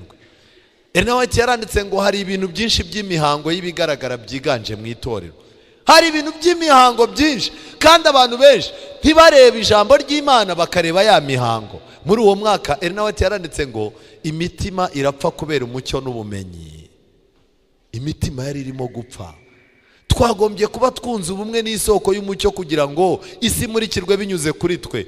Ellen White yaranditse ngo hari ibintu byinshi by'imihango y'ibigaragara byiganje mu itorero. Hari ibintu by'imihango byinshi kandi abantu benshi ntibareba ijambo ry'Imana, bakareba ya mihango. Muri uwo mwaka Ellen White yaranditse ngo imitima irapfa kubera umucyo n'ubumenyi. Imitima yari irimo gupfa. Twagombye kuba twunze ubumwe n'isoko y'umucyo kugira ngo isi imurikirwe binyuze kuri twe.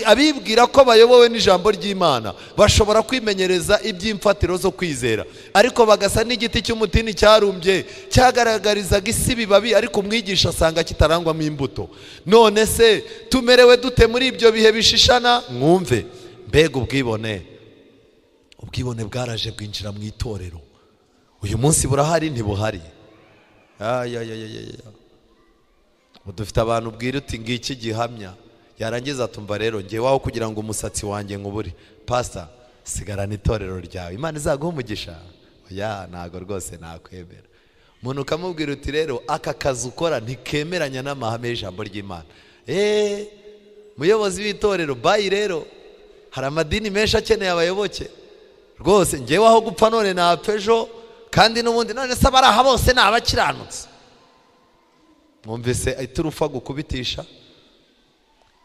Abibwira ko bayobowe n'ijambo ry'Imana bashobora kwimenyereza iby'imfatiro zo kwizera, ariko bagasa n'igiti cy'umutini cyarumbye cyagaragarizaga isi bibabi, ariko umwigisha asanga kitarangwamo imbuto. None se tumerewe dute muri ibyo bihe bishishana? Mwumve, mbega ubwibone bwaraje bwinjira mu itorero. Uyu munsi burahari ntibuhari? Dufite abantu ubwira uti ngiki gihamya, yarangiza atumva rero ngiye waho kugira ngo umusatsi wanjye nkubure, pastor sigarana itorero ryawe, Imana izaguha umugisha. Oya, ntago rwose nakwemera. umuntu ukamubwira uti rero aka kazi ukora ntikemeranya n'amahame y'ijambo ry'Imana. Muyobozi w'itorero bayi rero hari amadini menshi akeneye abayoboke rwose, ngewe aho gupfa none na pejo kandi n'ubundi none se abaraha bose ni abakiranutse. Mwumvise iturufa gukubitisha.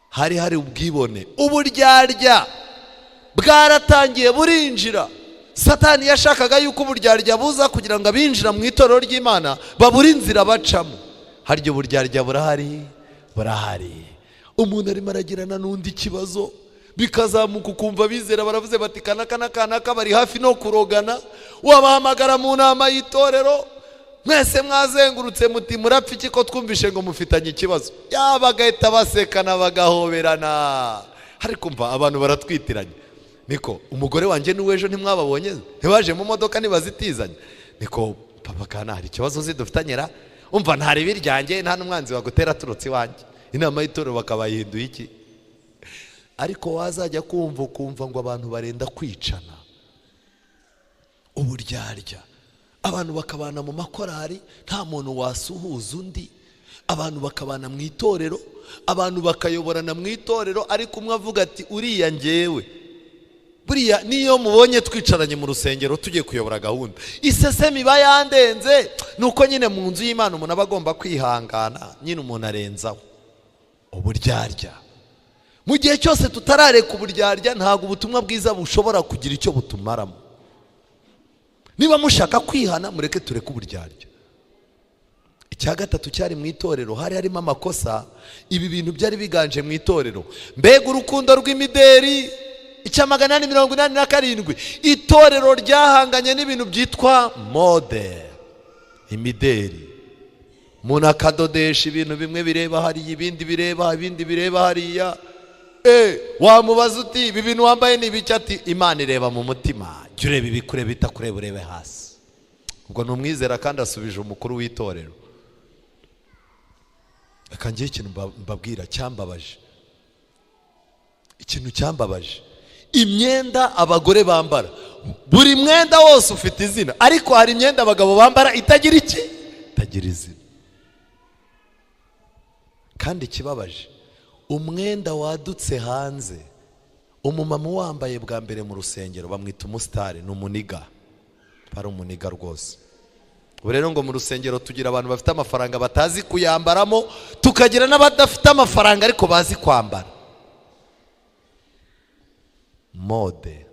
Hari ubwibone, uburyarya bwaratangiye burinjira. Satani yashakaga yuko uburyarya buza kugira ngo abinjira mu itorero ry'Imana babura inzira bacamo. Harya uburyarya burahari. Umuntu arimo aragirana n'undi kibazo bikazamuka ukumva bizera baravuze bati kanaka bari hafi no kurogana, wabahamagara mu nama y'itorero, mwese mwazengurutse muti murapfa iki ko twumvishe ngo mufitanye ikibazo, bagahita basekana bagahoberana. Ariko mva abantu baratwitiranye. Niko umugore wanjye n'uwejo ntimwababonye, ntibaje mu modoka ntibazitizanye. Niko papa kana hari ikibazo zidufitanyera, umva ntari biryanjye nta n'umwanzi wagutera turutse iwanjye. Inama y'itorero bakabayihinduye iki? Ariko wazajya kumva ngo abantu barenda kwicana, uburyarya, abantu bakabana mu makorari nta muntu wasuhuza undi, abantu bakabana mu itorero, abantu bakayoborana mu itorero, ariko umwe avuga ati uriya ngewe buriya niyo mubonye twicaranye mu rusengero tugiye kuyobora gahunda isesemi iba yandenze. Nuko nyine mu nzu y'Imana umuntu aba agomba kwihangana, nyine umuntu arenzaho uburyarya. Mu gihe cyose tutarareka uburyarya ntabwo ubutumwa bwiza bushobora kugira icyo butumaramo. Niba mushaka kwihana mureke tureke uburyarya. Icya gatatu cyari mu itorero harimo amakosa. Ibi bintu byari biganje mu itorero. Mbega urukundo rw'imideri. Icya 887 itorero ryahanganye n'ibintu byitwa mode, imideri. Umuntu akadodesha ibintu bimwe bireba hariya, ibindi bireba hariya. Wamubaza uti ibi bintu wambaye ni ibiki? Ati Imana ireba mu mutima, jya ureba ibikureba itakureba urebe hasi. Ubwo numwizera kandi asubije umukuru w'itorero. Reka ngiye ikintu mbabwira cyambabaje. Ikintu cyambabaje, imyenda abagore bambara, buri mwenda wose ufite izina, ariko hari imyenda abagabo bambara itagira iki? Itagira izina. Kandi kibabaje, umwenda wadutse hanze, umumama wambaye bwa mbere mu rusengero bamwita umusitari, ni umuniga, ari umuniga rwose. Ubu rero ngo mu rusengero tugira abantu bafite amafaranga batazi kuyambaramo, tukagira n'abadafite amafaranga ariko bazi kwambara. Mode.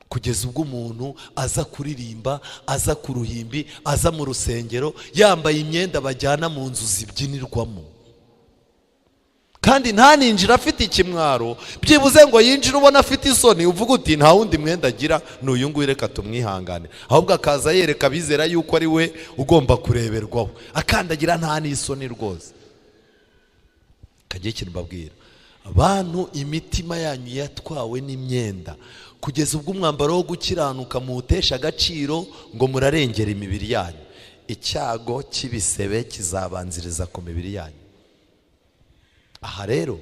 Kugeza ubwo umuntu aza kuririmba, aza ku ruhimbi, aza mu rusengero yambaye imyenda bajyana mu nzu zibyinirwamo, kandi ntaninjira afite ikimwaro, byibuze ngo yinjire ubona afite isoni, uvuga uti nta wundi mwenda agira n'uyu nguyu reka tumwihangane. Ahubwo akaza yereka bizera yuko ari we ugomba kureberwaho, akandagira nta n'isoni rwose. Kagiye ikintu mbabwira, abantu imitima yanyu yatwawe n'imyenda, kugeza ubwo umwambaro wo gukiranuka muwutesha agaciro ngo murarengera imibiri yanyu. Icyago cy'ibisebe kizabanziriza ku mibiri yanyu. Aha rero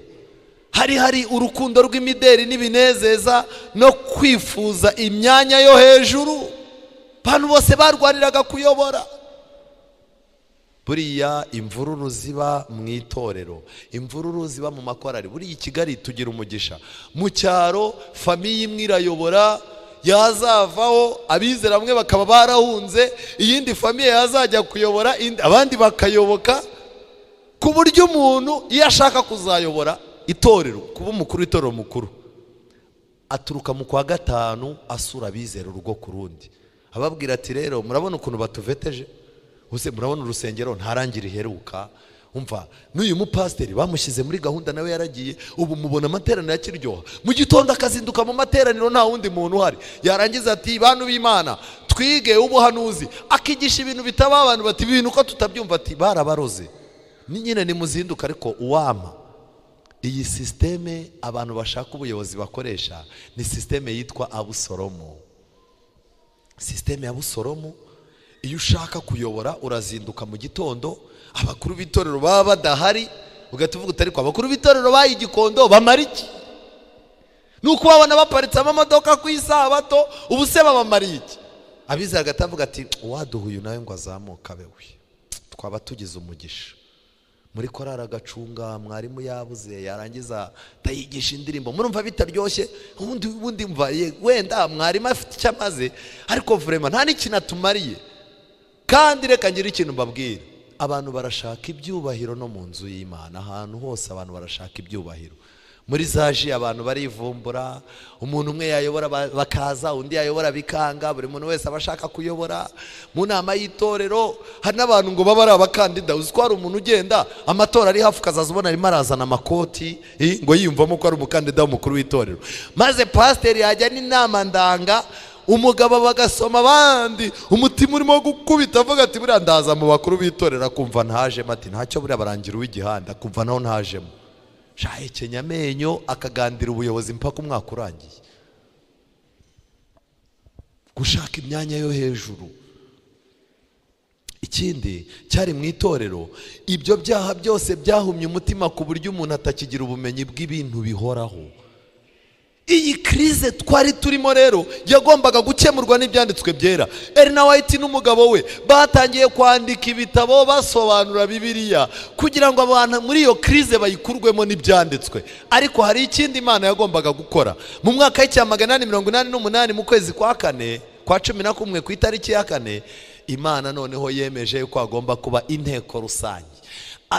hari urukundo rw'imideri n'ibinezeza no kwifuza imyanya yo hejuru. Abantu bose barwaniraga kuyobora. Buriya imvururu ziba mu itorero, imvururu ziba mu makorari. Buriya i Kigali tugira umugisha, mu cyaro famiye imwe irayobora, yazavaho abizera bamwe bakaba barahunze, iyindi famiye yazajya kuyobora, abandi bakayoboka, ku buryo umuntu iyo ashaka kuzayobora itorero, kuba umukuru w'itorero mukuru, aturuka mu kwa gatanu asura abizera urugo ku rundi, ababwira ati rero murabona ukuntu batuveteje, use murabona urusengero ntarangira iheruka, umva n'uyu mupasiteri bamushyize muri gahunda nawe yaragiye, ubu mubona amateraniro yakiryoha, mu gitondo akazinduka mu materaniro nta wundi muntu uhari, yarangiza ati bantu b'Imana twige ubuhanuzi, akigisha ibintu bitaba abantu bati ibintu ko tutabyumva, ati barabaroze nyine nimuzinduka. Ariko uwama iyi systeme abantu bashaka ubuyobozi bakoresha ni systeme yitwa Abusalomu. Systeme ya Abusalomu, iyo ushaka kuyobora urazinduka mu gitondo, abakuru b'itorero baba badahari, ugatuvuga utari kwa abakuru b'itorero bayigikondo bamara iki? Nuko babona baparitse amamodoka ku isabato, ubu se babamariye iki? abizera agatavuga ati waduha uyu nawe ngo azamuka abewe, twaba tugize umugisha. Muri korari agacunga, mwarimu yabuze, yarangiza tayigisha indirimbo, murumva bitaryoshye. ubundi mva wenda mwarimu afite icyo amaze, ariko vraiment nta n'ikintu atumariye. Kandi reka ngire ikintu mbabwira, abantu barashaka ibyubahiro no mu nzu y'Imana. Ahantu hose abantu barashaka ibyubahiro. Muri zaji abantu barivumbura, umuntu umwe yayobora bakaza, undi yayobora bikanga, buri muntu wese abashaka kuyobora. Mu nama y'itorero hari n'abantu ngo baba ari abakandida. Uzi ko hari umuntu ugenda amatora ari hafi, ukazaza ubona arimo arazana amakoti ngo yiyumvamo ko ari umukandida w'umukuru w'itorero. Maze pasiteri yajya n'inama ndanga, umugabo bagasoma abandi, umutima urimo gukubita avuga ati buriya ndaza mu bakuru b'itorero, akumva ntajemo. Ati ntacyo buriya barangira uw'igihanda, akumva naho ntajemo. Shahekenya amenyo akagandira ubuyobozi mpaka umwaka urangiye. Gushaka imyanya yo hejuru. Ikindi cyari mu itorero, ibyo byaha byose byahumye umutima ku buryo umuntu atakigira ubumenyi bw'ibintu bihoraho. Iyi krize twari turimo rero yagombaga gukemurwa n'ibyanditswe byera. Ellen White n'umugabo we batangiye kwandika ibitabo basobanura Bibiliya kugira ngo abantu muri iyo krize bayikurwemo n'ibyanditswe. Ariko hari ikindi Imana yagombaga gukora. Mu mwaka w'888 mu kwezi kwa 4 kwa 11 ku itariki ya 4, Imana noneho yemeje ko agomba kuba inteko rusange.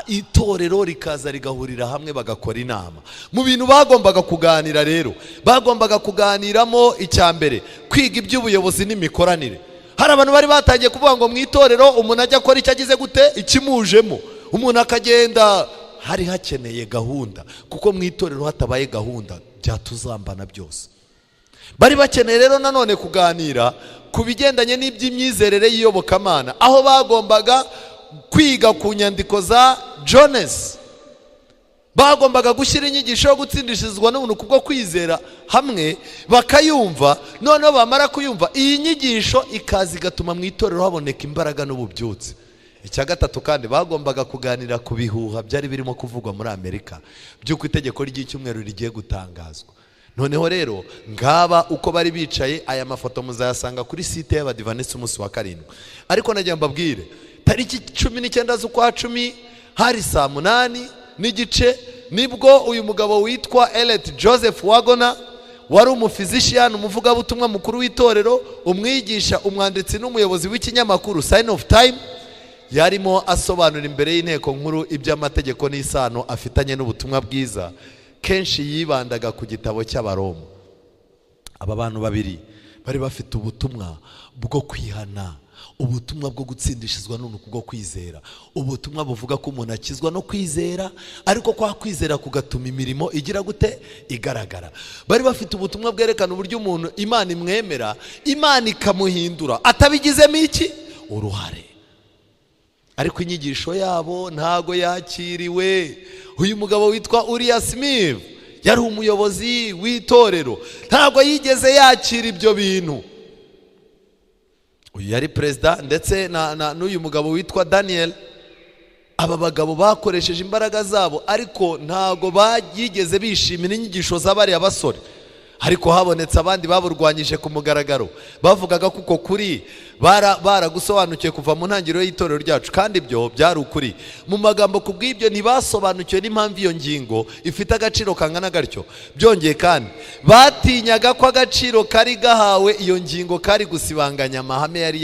Itorero rikaza rigahurira hamwe bagakora inama. Mu bintu bagombaga kuganira rero, bagombaga kuganiramo icyambere, kwiga iby'ubuyobozi n'imikoranire. Hari abantu bari batangiye kuvuga ngo mu itorero umuntu ajya akora icyo agize gute, ikimujemo, umuntu akagenda. Hari hakeneye gahunda, kuko mu itorero hatabaye gahunda byatuzambana byose. Bari bakeneye rero nanone kuganira ku bigendanye n'iby'imyizerere y'iyobokamana, aho bagombaga kwiga ku nyandiko za Jones. Bagombaga gushyira inyigisho yo gutsindishirizwa n'ubuntu kubwo kwizera hamwe bakayumva. Noneho bamara kuyumva, iyi nyigisho ikaza igatuma mu itorero haboneka imbaraga n'ububyutse. Icya gatatu kandi bagombaga kuganira ku bihuha byari birimo kuvugwa muri Amerika by'uko itegeko ry'icyumweru rigiye gutangazwa. Noneho rero ngaba uko bari bicaye, aya mafoto muzayasanga kuri site y'Abadivanisi umunsi wa 7. Ariko nagiye mbabwire, tariki 19 z'ukwa 10 hari saa 8:30 nibwo uyu mugabo witwa Elliot Joseph Wagner, wari umufizician, umuvugabutumwa mukuru w'itorero, umwigisha, umwanditsi n'umuyobozi w'ikinyamakuru Sign of Time, yarimo asobanura imbere y'inteko nkuru iby'amategeko n'isano afitanye n'ubutumwa bwiza. Kenshi yibandaga ku gitabo cy'Abaroma. Aba bantu babiri bari bafite ubutumwa bwo kwihana, ubutumwa bwo gutsindishizwa n'ubuntu bwo kwizera, ubutumwa buvuga ko umuntu akizwa no kwizera, ariko kwa kwizera kugatuma imirimo igira gute, igaragara. Bari bafite ubutumwa bwerekana uburyo umuntu Imana imwemera, Imana ikamuhindura atabigizemo iki, uruhare. Ariko inyigisho yabo ntago yakiriwe. Uyu mugabo witwa Uriah Smith yari umuyobozi w'itorero, ntago yigeze yakira ibyo bintu. Uyu yari perezida, ndetse n'uyu mugabo witwa Daniel. Aba bagabo bakoresheje imbaraga zabo, ariko ntago bagigeze bishimira inyigisho z'abari abasore. Ariko habonetse abandi baburwanyije ku mugaragaro, bavugaga kuko kuri baragusobanukiye kuva mu ntangiriro y'itorero ryacu, kandi ibyo byari ukuri. Mu magambo kubw'ibyo ntibasobanukiwe n'impamvu iyo ngingo ifite agaciro kangana gatyo. Byongeye kandi batinyaga ko agaciro kari gahawe iyo ngingo kari gusibanganya amahame yari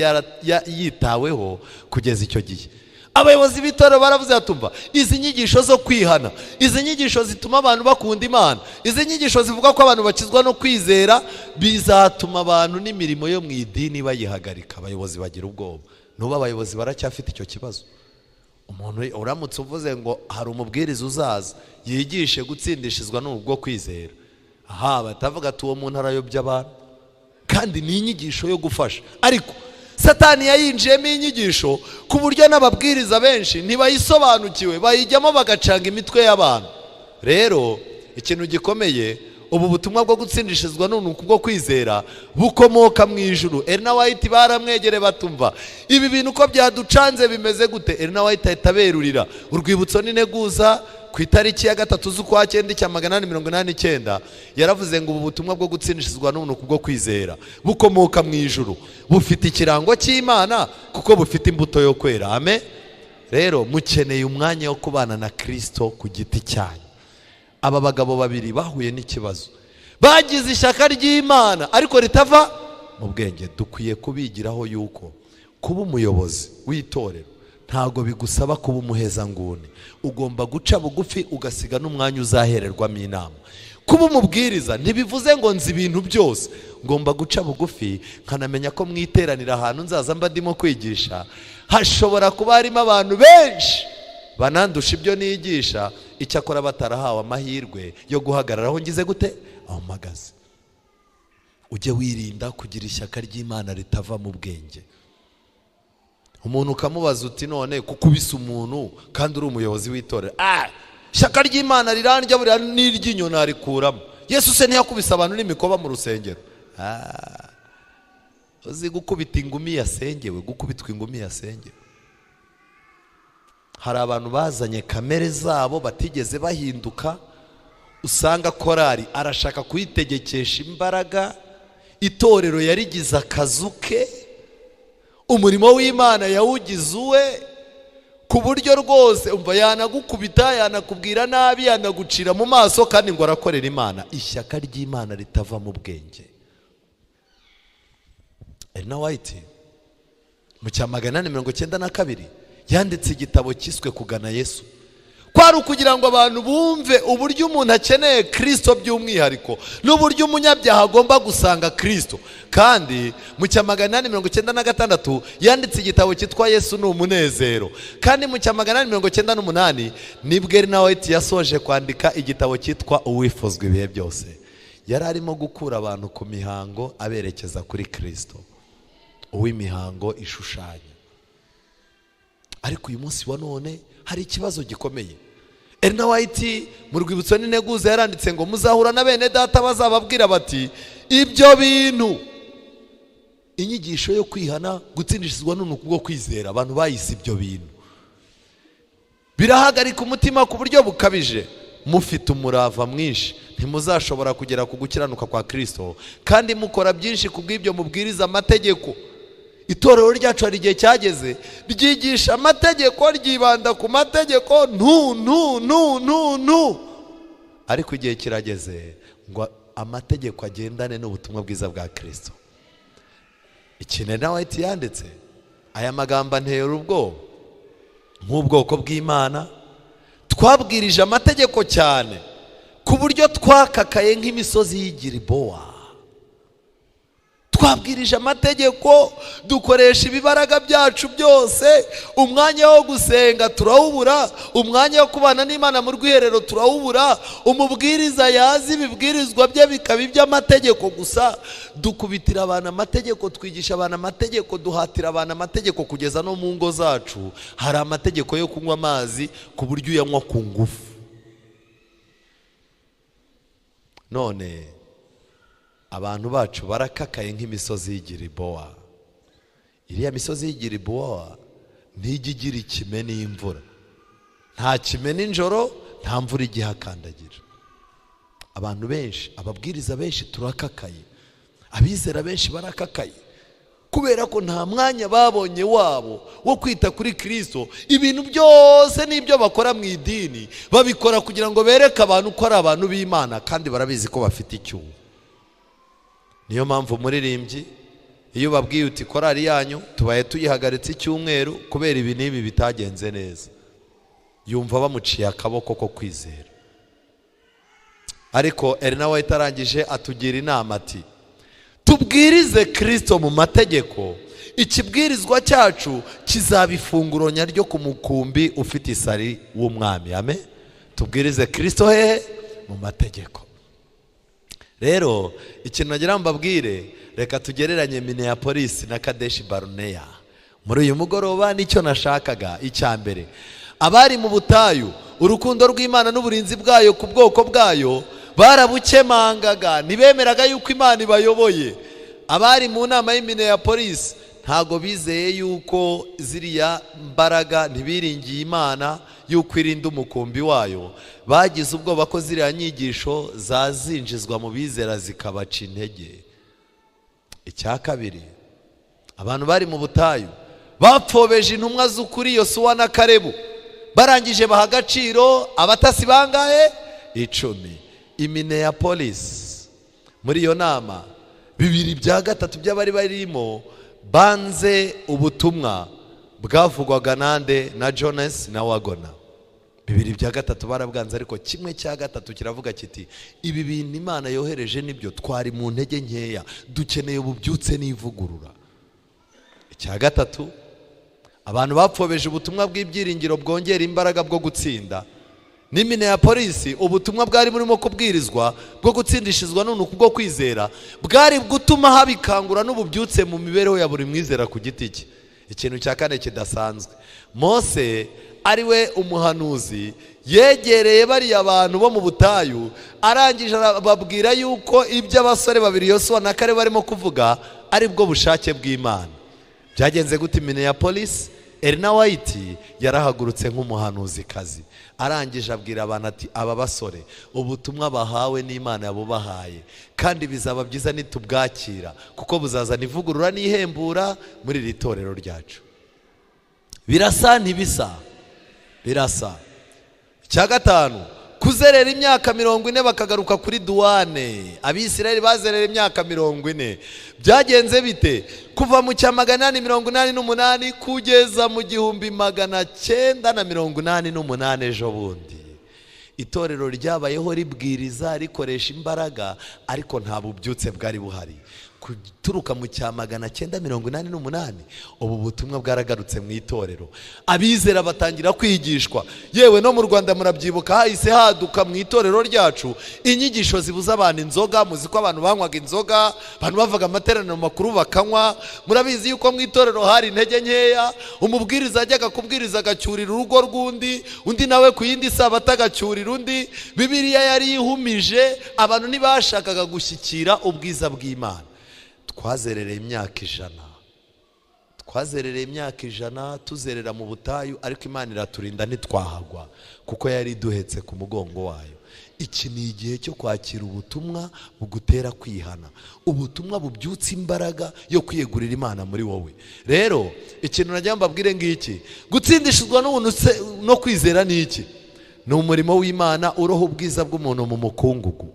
yitaweho kugeza icyo gihe. Abayobozi b'itorero baravuze atumva, izi nyigisho zo kwihana, izi nyigisho zituma abantu bakunda Imana, izi nyigisho zivuga ko abantu bakizwa no kwizera, bizatuma abantu n'imirimo yo mu idini bayihagarika. Abayobozi bagira ubwoba. Nuba abayobozi baracyafite icyo kibazo. Umuntu uramutse uvuze ngo hari umubwiriza uzaza yigishe gutsindishizwa n'ubuntu bwo kwizera, batavuga ati uwo muntu arayobya abantu, kandi ni inyigisho yo gufasha. Ariko Satani yayinjiyemo inyigisho ku buryo n'ababwiriza benshi ntibayisobanukiwe, bayijyamo bagacanga imitwe y'abantu. Rero ikintu gikomeye, ubu butumwa bwo gutsindishizwa n'ubuntu bwo kwizera bukomoka mu ijuru. Ellen White baramwegere batumva, ibi bintu ko byaducanze bimeze gute? Ellen White ahita aberurira urwibutso n'integuza ku ku itariki ya 3 z'ukwa 9 cya 889 yaravuze ngo ubu butumwa bwo gutsindishizwa n'ubuntu kubwo kwizera bukomoka mu ijuru, bufite ikirango cy'Imana kuko bufite imbuto yo kwera. Amen. Rero mukeneye umwanya wo kubana na Kristo ku giti cyanyu. Aba bagabo babiri bahuye n'ikibazo, bagize ishyaka ry'Imana ariko ritava mu bwenge. Dukwiye kubigiraho yuko kuba umuyobozi w'itorero ntago bigusaba kuba umuhezanguni. Ugomba guca bugufi ugasiga n'umwanya uzahererwamo inama. Kuba umubwiriza ntibivuze ngo nzi ibintu byose. Ngomba guca bugufi nkanamenya ko mwiteranira ahantu nzaza mba ndimo kwigisha hashobora kuba harimo abantu benshi banandusha ibyo nigisha, icyakora batarahawe amahirwe yo guhagararaho ngize gute aho mpagaze. Ujye wirinda kugira ishyaka ry'Imana ritava mu bwenge. Umuntu ukamubaza uti none kukubisa umuntu kandi uri umuyobozi w'itorero, ishyaka ry'Imana rirandya buriya n'iryinyo narikuramo. Yesu se ntiyakubisa abantu n'imikoba mu rusengero? Uzi gukubita ingumi yasengewe, gukubitwa ingumi yasengewe. Hari abantu bazanye kamere zabo batigeze bahinduka, usanga korari arashaka kuyitegekesha imbaraga, itorero yarigize akazuke, umurimo w'Imana yawugize uwe, ku buryo rwose umva yanagukubita, yanakubwira nabi, yanagucira mu maso kandi ngo arakorera Imana. Ishyaka ry'Imana ritava mu bwenge. Ellen White mu cya 892 yanditse igitabo cyiswe Kugana Yesu. Kwari ukugira ngo abantu bumve uburyo umuntu akeneye Kristo by'umwihariko n'uburyo umunyabyaha agomba gusanga Kristo. Kandi mu cya 896 yanditse igitabo cyitwa Yesu ni umunezero. Kandi mu cya 898 nibwo Ellen White yasoje kwandika igitabo cyitwa Uwifuzwa ibihe byose. Yari arimo gukura abantu ku mihango aberekeza kuri Kristo, uw'imihango ishushanya. Ariko uyu munsi wa none hari ikibazo gikomeye. Ellen White mu rwibutso n'integuza yaranditse ngo muzahura na bene data bazababwira bati ibyo bintu, inyigisho yo kwihana, gutsindishizwa n'ubuntu bwo kwizera, abantu bayise ibyo bintu, birahagarika umutima ku buryo bukabije. Mufite umurava mwinshi ntimuzashobora kugera ku gukiranuka kwa Kristo, kandi mukora byinshi kubw'ibyo mubwiriza amategeko. Itorero ryacu hari igihe cyageze ryigisha amategeko, ryibanda ku mategeko ariko igihe kirageze ngo amategeko agendane n'ubutumwa bwiza bwa Kristo. Ikintu Ellen White yanditse aya magambo antera ubwoba. Nk'ubwoko bw'Imana twabwirije amategeko cyane ku buryo twakakaye nk'imisozi y'i Gilibowa. Twabwirije amategeko, dukoresha ibibaraga byacu byose, umwanya wo gusenga turawubura, umwanya wo kubana n'Imana mu rwiherero turawubura. Umubwiriza yazi ibibwirizwa bye bikaba iby'amategeko gusa. Dukubitira abantu amategeko, twigisha abantu amategeko, duhatira abantu amategeko, kugeza no mu ngo zacu hari amategeko yo kunywa amazi ku buryo uyanywa ku ngufu. None abantu bacu barakakaye nk'imisozi y'i Gilibowa. Iriya misozi y'i Gilibowa ntijya igira ikime n'imvura, nta kime n'injoro, nta mvura igihakandagira. Abantu benshi, ababwiriza benshi turakakaye, abizera benshi barakakaye, kubera ko nta mwanya babonye wabo wo kwita kuri Kristo. Ibintu byose n'ibyo bakora mu idini babikora kugira ngo bereke abantu ko ari abantu b'Imana, kandi barabizi ko bafite icyuho. Niyo mpamvu umuririmbyi iyo babwiye uti korari yanyu tubaye tuyihagaritse icyumweru kubera ibi n'ibi bitagenze neza, yumva bamuciye akaboko ko kwizera. Ariko Ellen White arangije atugira inama ati tubwirize Kristo mu mategeko, ikibwirizwa cyacu kizaba ifunguro nyaryo ku mukumbi ufite isari w'umwami. Amen. Tubwirize Kristo hehe? Mu mategeko. Rero ikintu nagira mbabwire, reka tugereranye Minneapolis na Kadesh Barnea. Muri uyu mugoroba nicyo nashakaga. Icyambere, abari mu butayu, urukundo rw'Imana n'uburinzi bwayo ku bwoko bwayo barabukemangaga, ntibemeraga yuko Imana ibayoboye. Abari mu nama y'i Minneapolis ntago bizeye yuko ziriya mbaraga, ntibiringiye Imana yuko irinda umukumbi wayo. Bagize ubwoba ko ziriya nyigisho zazinjizwa mu bizera zikabaca intege. Icya kabiri, abantu bari mu butayu bapfobeje intumwa z'ukuri Yosuwa na Kalebu, barangije baha agaciro abatasi bangahe? 10. Minneapolis, muri iyo nama 2/3 by'abari barimo banze ubutumwa bwavugwaga nande? Na Jones na Wagona. 2/3 barabwanze, ariko 1/3 kiravuga kiti ibi bintu Imana yohereje nibyo, twari mu ntege nkeya, dukeneye ububyutse n'ivugurura. Icya gatatu, abantu bapfobeje ubutumwa bw'ibyiringiro bwongera imbaraga bwo gutsinda. Ni Minneapolis, ubutumwa bwari burimo kubwirizwa bwo gutsindishizwa n'unuku bwo kwizera bwari gutuma habikangura n'ububyutse mu mibereho ya buri mwizera ku giti cye. Ikintu cya kane kidasanzwe, Mose ari we umuhanuzi yegereye bariya abantu bo mu butayu, arangije babwira yuko ibyo abasore babiri Yosuwa na Kalebu barimo kuvuga ari bwo bushake bw'Imana. Byagenze gute Minneapolis? Elena White yarahagurutse nk'umuhanuzi kazi, arangije abwira abantu ati aba basore ubutumwa bahawe n'Imana yabubahaye, kandi bizaba byiza nitubwakira kuko buzazana ivugurura n'ihembura muri iri torero ryacu. Birasa ntibisa? Birasa. Icya gatanu, kuzerera imyaka 40 bakagaruka kuri duwane. Abisirayeli bazerera imyaka 40. Byagenze bite? Kuva mu 888 kugeza mu 1988 ejo bundi itorero ryabayeho ribwiriza rikoresha imbaraga, ariko nta bubyutse bwari buhari. Kuturuka mu 988 ubu butumwa bwaragarutse mu itorero, abizera batangira kwigishwa. Yewe no mu Rwanda murabyibuka, hahise haduka mu itorero ryacu inyigisho zibuza abantu inzoga. Muzi ko abantu banywaga inzoga, abantu bavuga amateraniro makuru bakanywa. Murabizi yuko mu itorero hari intege nkeya, umubwiriza ajyaga kubwiriza agacyurira urugo rw'undi, undi nawe ku yindi Sabato agacyurira undi. Bibiliya yari ihumije, abantu ntibashakaga gushyikira ubwiza bw'Imana. Twazerereye imyaka 100, tuzerera mu butayu, ariko Imana iraturinda ntitwahagwa kuko yari duhetse ku mugongo wayo. Iki ni igihe cyo kwakira ubutumwa bugutera kwihana, ubutumwa bubyutsa imbaraga yo kwiyegurira Imana muri wowe. Rero ikintu najya mbabwire ngiki, gutsindishizwa n'ubuntu no kwizera ni iki? Ni umurimo w'Imana uroha ubwiza bw'umuntu mu mukungugu.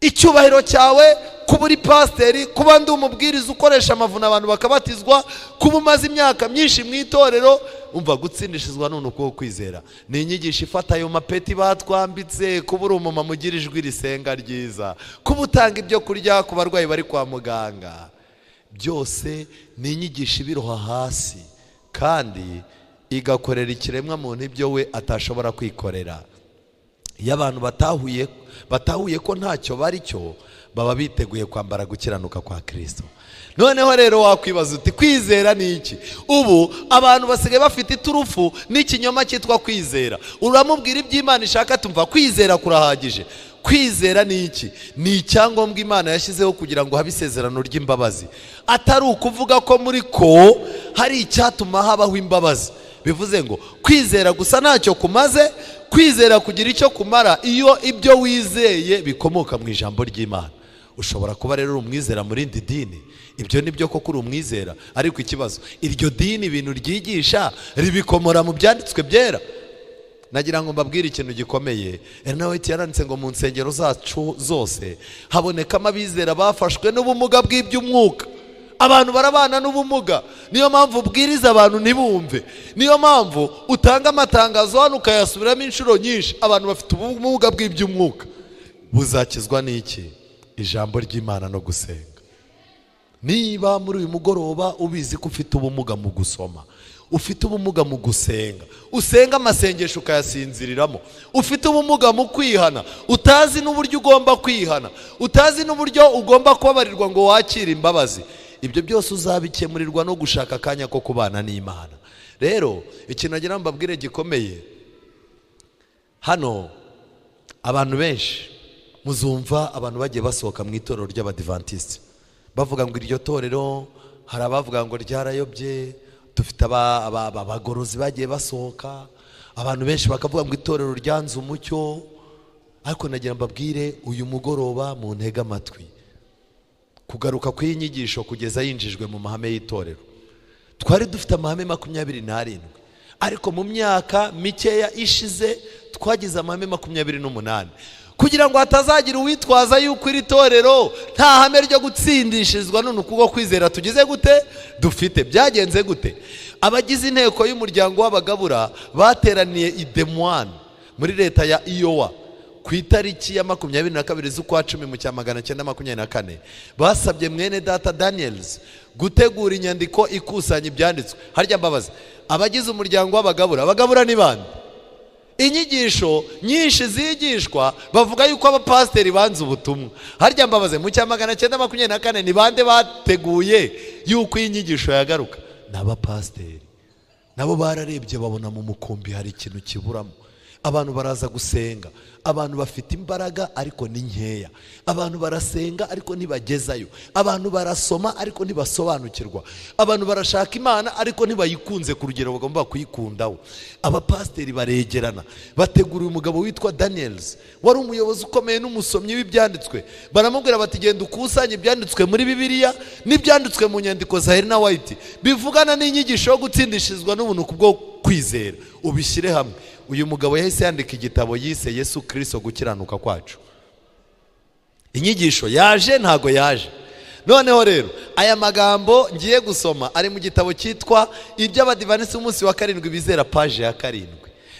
Icyubahiro cyawe kuba uri pasiteri, kuba ndi umubwiriza ukoresha amavuna abantu bakabatizwa, kuba umaze imyaka myinshi mu itorero, umva gutsindishizwa n'unuko kwizera ni inyigisho ifata ayo mapeti batwambitse. Kuba uri umumama ugira ijwi risenga ryiza, kuba utanga ibyo kurya ku barwayi bari kwa muganga, byose ni inyigisho ibiroha hasi kandi igakorera ikiremwa muntu ibyo we atashobora kwikorera. Iyo abantu batahuye ko ntacyo bari cyo, baba biteguye kwambara gukiranuka kwa Kristo. Noneho rero wakwibaza uti kwizera ni iki? Ubu abantu basigaye bafite iturufu n'ikinyoma cyitwa kwizera. Uramubwira iby'Imana ishaka, tumva kwizera kurahagije. Kwizera ni iki? Ni icyangombwa Imana yashyizeho kugira ngo habe isezerano ry'imbabazi, atari ukuvuga ko muri ko hari icyatuma habaho imbabazi. Bivuze ngo kwizera gusa ntacyo kumaze. Kwizera kugira icyo kumara iyo ibyo wizeye bikomoka mu ijambo ry'Imana. Ushobora kuba rero umwizera muri indi dini, ibyo nibyo koko uri umwizera, ariko ikibazo iryo dini ibintu ryigisha ribikomora mu byanditswe byera. Nagira ngo mbabwire ikintu gikomeye. Elena White yaranditse ngo mu nsengero zacu zose habonekamo abizera bafashwe n'ubumuga bw'iby'umwuka. Abantu barabana n'ubumuga, niyo mpamvu ubwiriza abantu ntibumve, niyo mpamvu utanga amatangazo hano ukayasubiramo inshuro nyinshi. Abantu bafite ubumuga bw'iby'umwuka buzakizwa n'iki? Ijambo ry'Imana no gusenga. Niba muri uyu mugoroba ubizi ko ufite ubumuga mu gusoma, ufite ubumuga mu gusenga, usenga amasengesho ukayasinziriramo, ufite ubumuga mu kwihana, utazi n'uburyo ugomba kwihana, utazi n'uburyo ugomba kubabarirwa ngo wakire imbabazi, ibyo byose uzabikemurirwa no gushaka akanya ko kubana n'Imana. Rero ikintu nagira mbabwire gikomeye hano, abantu benshi muzumva abantu bagiye basohoka mu itorero ry'Abadiventiste bavuga ngo iryo torero hari abavuga ngo ryarayobye, dufite abagorozi bagiye basohoka, abantu benshi bakavuga ngo itorero ryanze umucyo. Ariko nagira mbabwire uyu mugoroba mu ntege amatwi kugaruka kw'iyi nyigisho kugeza yinjijwe mu mahame y'itorero. Twari dufite amahame 27, ariko mu myaka mikeya ishize twagize amahame 28, kugira ngo hatazagira uwitwaza yuko iri torero nta hame ryo gutsindishirizwa none kubwo kwizera tugize gute dufite. Byagenze gute? Abagize inteko y'umuryango w'abagabura bateraniye i Des Moines muri leta ya Iowa ku itariki ya 22 z'ukwa 10 mu 1924. Basabye mwene data Daniels gutegura inyandiko ikusanya ibyanditswe. Harya mbabaza, abagize umuryango w'abagabura ni bande? Inyigisho nyinshi zigishwa bavuga yuko abapasiteri banze ubutumwa. Harya mbabaze, mu 1924 ni bande bateguye yuko iyi nyigisho yagaruka? N'abapasiteri. Nabo bararebye babona mu mukumbi hari ikintu kiburamo. Abantu baraza gusenga, abantu bafite imbaraga ariko ni nkeya, abantu barasenga ariko ntibagezayo, abantu barasoma ariko ntibasobanukirwa, abantu barashaka Imana ariko ntibayikunze ku rugero bagomba kuyikundaho. Abapasiteri baregerana, bategura umugabo witwa Daniels, wari umuyobozi ukomeye n'umusomyi w'ibyanditswe. Baramubwira bati genda ukusanye ibyanditswe muri Bibiliya n'ibyanditswe mu nyandiko za Ellen White bivugana n'inyigisho yo gutsindishizwa n'ubuntu kubwo kwizera, ubishyire hamwe. Uyu mugabo yahise yandika igitabo yise Yesu Kristo gukiranuka kwacu. Inyigisho yaje ntago yaje. Noneho rero aya magambo ngiye gusoma ari mu gitabo cyitwa iby'abadivanisi umunsi wa 7 bizera page ya 7.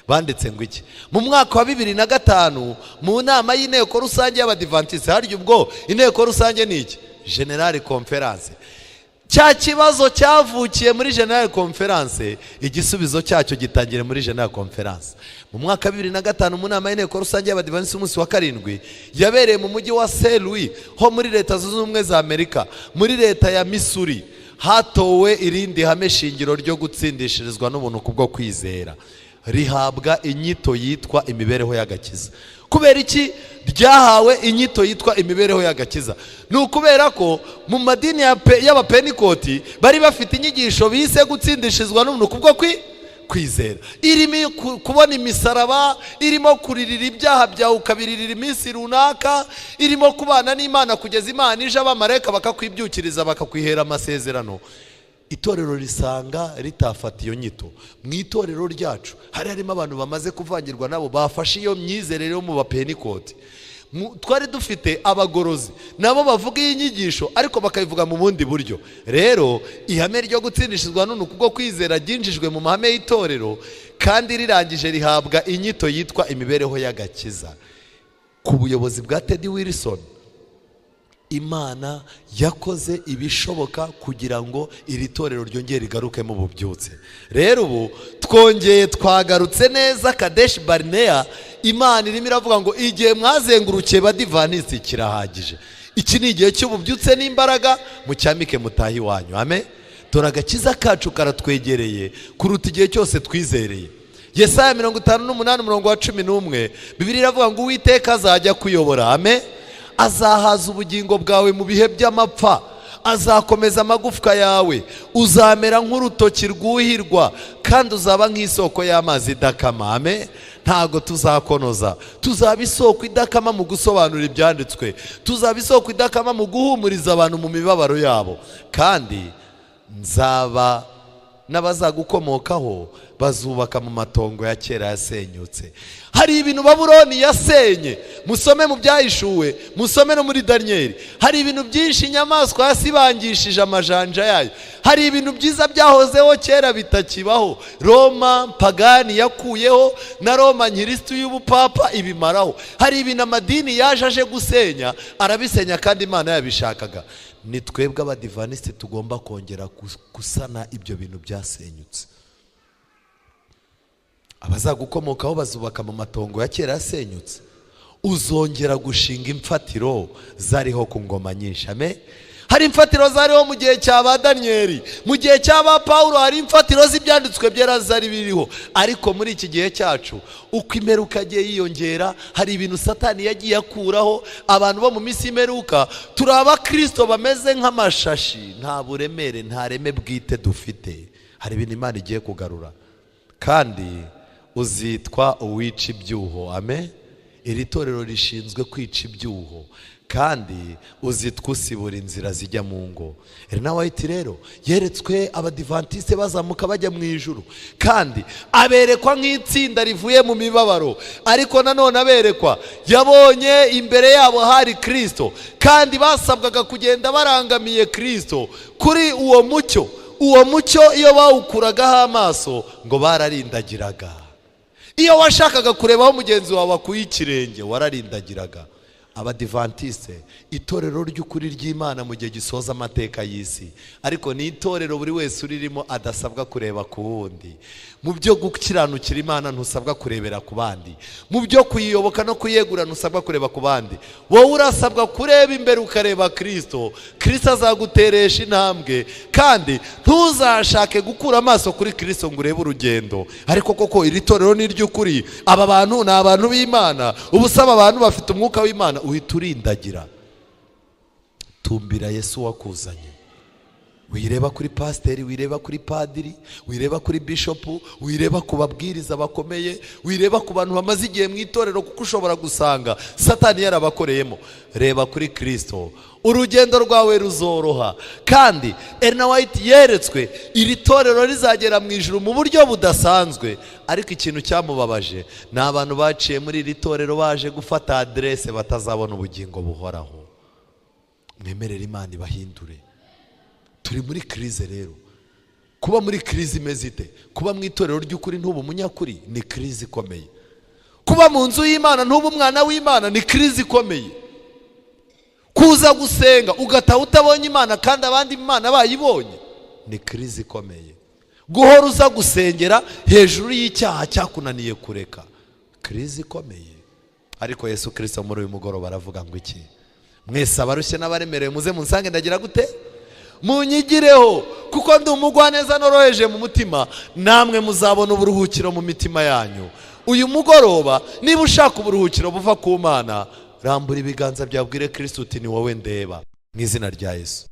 Banditse ngo iki? Mu mwaka wa 2005 mu nama y'inteko rusange y'abadivantisi. Harya ubwo inteko rusange ni iki? General Conference. Cya kibazo cyavukiye muri General Conference, igisubizo cyacyo gitangire muri General Conference. Mu mwaka 2005 mu nama y'inteko rusange y'abadivantisi umunsi wa 7 yabereye mu mujyi wa St. Louis ho muri leta zunze ubumwe za Amerika, muri leta ya Missouri. Hatowe irindi hame shingiro ryo gutsindishirizwa n'ubuntu kubwo kwizera, rihabwa inyito yitwa imibereho y'agakiza. Kubera iki ryahawe inyito yitwa imibereho y'agakiza? Ni ukubera ko mu madini y'abapentikoti bari bafite inyigisho bise gutsindishizwa n'ubuntu kubwo kwizera, irimo kubona imisaraba, irimo kuririra ibyaha byawe ukabiririra iminsi runaka, irimo kubana n'Imana kugeza Imana ije abamarayika bakakwibyukiriza bakakwihera amasezerano. Itorero risanga ritafata iyo nyito. Mu itorero ryacu hari harimo abantu bamaze kuvangirwa nabo bafashe iyo myizerere yo mu bapentikoti. Twari dufite abagorozi nabo bavuga iyi nyigisho ariko bakayivuga mu bundi buryo. Rero ihame ryo gutsindishizwa n'ubuntu kubwo kwizera ryinjijwe mu mahame y'itorero kandi rirangije rihabwa inyito yitwa imibereho y'agakiza. Ku buyobozi bwa Teddy Wilson, Imana yakoze ibishoboka kugira ngo iri torero ryongere rigaruke mu bubyutse. Rero ubu twongeye twagarutse neza Kadesh Barnea. Imana irimo iravuga ngo igihe mwazengurukiye badivanisi kirahagije. Iki ni igihe cy'ububyutse n'imbaraga, mucyamike mutahi wanyu. Amen. Dore agakiza kacu karatwegereye kuruta igihe cyose twizereye. Yesaya 58:11 Bibiliya iravuga ngo Uwiteka azajya kuyobora. Amen. Azahaza ubugingo bwawe mu bihe by'amapfa, azakomeza amagufwa yawe, uzamera nk'urutoki rwuhirwa kandi uzaba nk'isoko y'amazi idakama. Amen. Ntago tuzakonoza, tuzaba isoko idakama mu gusobanura ibyanditswe, tuzaba isoko idakama mu guhumuriza abantu mu mibabaro yabo, kandi nzaba n'abazagukomokaho bazubaka mu matongo ya kera yasenyutse. Hari ibintu Babuloni yasenye, musome mu byahishuwe, musome no muri Daniel. Hari ibintu byinshi inyamaswa yasibangishije amajanja yayo. Hari ibintu byiza byahozeho kera bitakibaho. Roma pagani yakuyeho na Roma nkiristu y'ubupapa ibimaraho. Hari ibintu amadini yaje aje gusenya, arabisenya kandi Imana yabishakaga. Ni twebwe abadivaniste tugomba kongera gusana ibyo bintu byasenyutse. Abazagukomokaho bazubaka mu matongo ya kera yasenyutse. Uzongera gushinga imfatiro zariho ku ngoma nyinshi. Amen. hari imfatiro zariho mu gihe cy'aba Daniyeli, mu gihe cy'aba Pawulo hari imfatiro z'ibyanditswe byera zari biriho. Ariko muri iki gihe cyacu uko imperuka yagiye yiyongera, hari ibintu Satani yagiye akuraho. Abantu bo mu minsi y'imperuka turi abakristo bameze nk'amashashi, nta buremere, nta reme bwite dufite. Hari ibintu Imana igiye kugarura, kandi uzitwa uwica ibyuho. Amen. Iri torero rishinzwe kwica ibyuho, kandi uzitwa usibura inzira zijya mu ngo. Ellen White rero yeretswe abadivantiste bazamuka bajya mu ijuru, kandi aberekwa nk'itsinda rivuye mu mibabaro. Ariko nanone aberekwa, yabonye imbere yabo hari Kristo, kandi basabwaga kugenda barangamiye Kristo kuri uwo mucyo. Uwo mucyo iyo bawukuragaho amaso ngo bararindagiraga. Iyo washakaga kurebaho mugenzi wawe akuye ikirenge wararindagiraga. Abadivantiste itorero ry'ukuri ry'Imana mu gihe gisoza amateka y'isi, ariko ni itorero buri wese uririmo adasabwa kureba ku wundi. Mu byo gukiranukira Imana ntusabwa kurebera ku bandi, mu byo kuyiyoboka no kuyegura ntusabwa kureba ku bandi. Wowe urasabwa kureba imbere ukareba Kristo. Kristo azaguteresha intambwe, kandi ntuzashake gukura amaso kuri Kristo ngo urebe urugendo. Ariko koko iri torero ni iry'ukuri, aba bantu ni abantu b'Imana. Ubusaba abantu bafite umwuka w'Imana, uhita urindagira. Tumbira Yesu wakuzanye. Wireba kuri pasiteri, wireba kuri padiri, wireba kuri bishopu, wireba ku babwiriza bakomeye, wireba ku bantu bamaze igihe mu itorero, kuko ushobora gusanga Satani yarabakoreyemo. Reba kuri Kristo, urugendo rwawe ruzoroha. Kandi Ellen White yeretswe iri torero rizagera mu ijuru mu buryo budasanzwe. Ariko ikintu cyamubabaje ni abantu baciye muri iri torero baje gufata adresse batazabona ubugingo buhoraho. Mwemerere Imana ibahindure. Turi muri krize rero. Kuba muri krize imeze ite? Kuba mu itorero ry'ukuri ntuba umunyakuri ni krize ikomeye. Kuba mu nzu y'Imana ntuba umwana w'Imana ni krize ikomeye. Kuza gusenga ugataha utabonye Imana kandi abandi Imana bayibonye ni krize ikomeye. Guhora uza gusengera hejuru y'icyaha cyakunaniye kureka, krize ikomeye. Ariko Yesu Kristo muri uyu mugoroba aravuga ngo iki? Mwese abarushye n'abaremerewe muze munsange, ndagira gute? Munyigireho, kuko ndi umugwaneza noroheje mu mutima, namwe muzabona uburuhukiro mu mitima yanyu. Uyu mugoroba niba ushaka uburuhukiro buva ku Mana, rambura ibiganza byawe, bwire Kristo uti ni wowe ndeba, mu izina rya Yesu.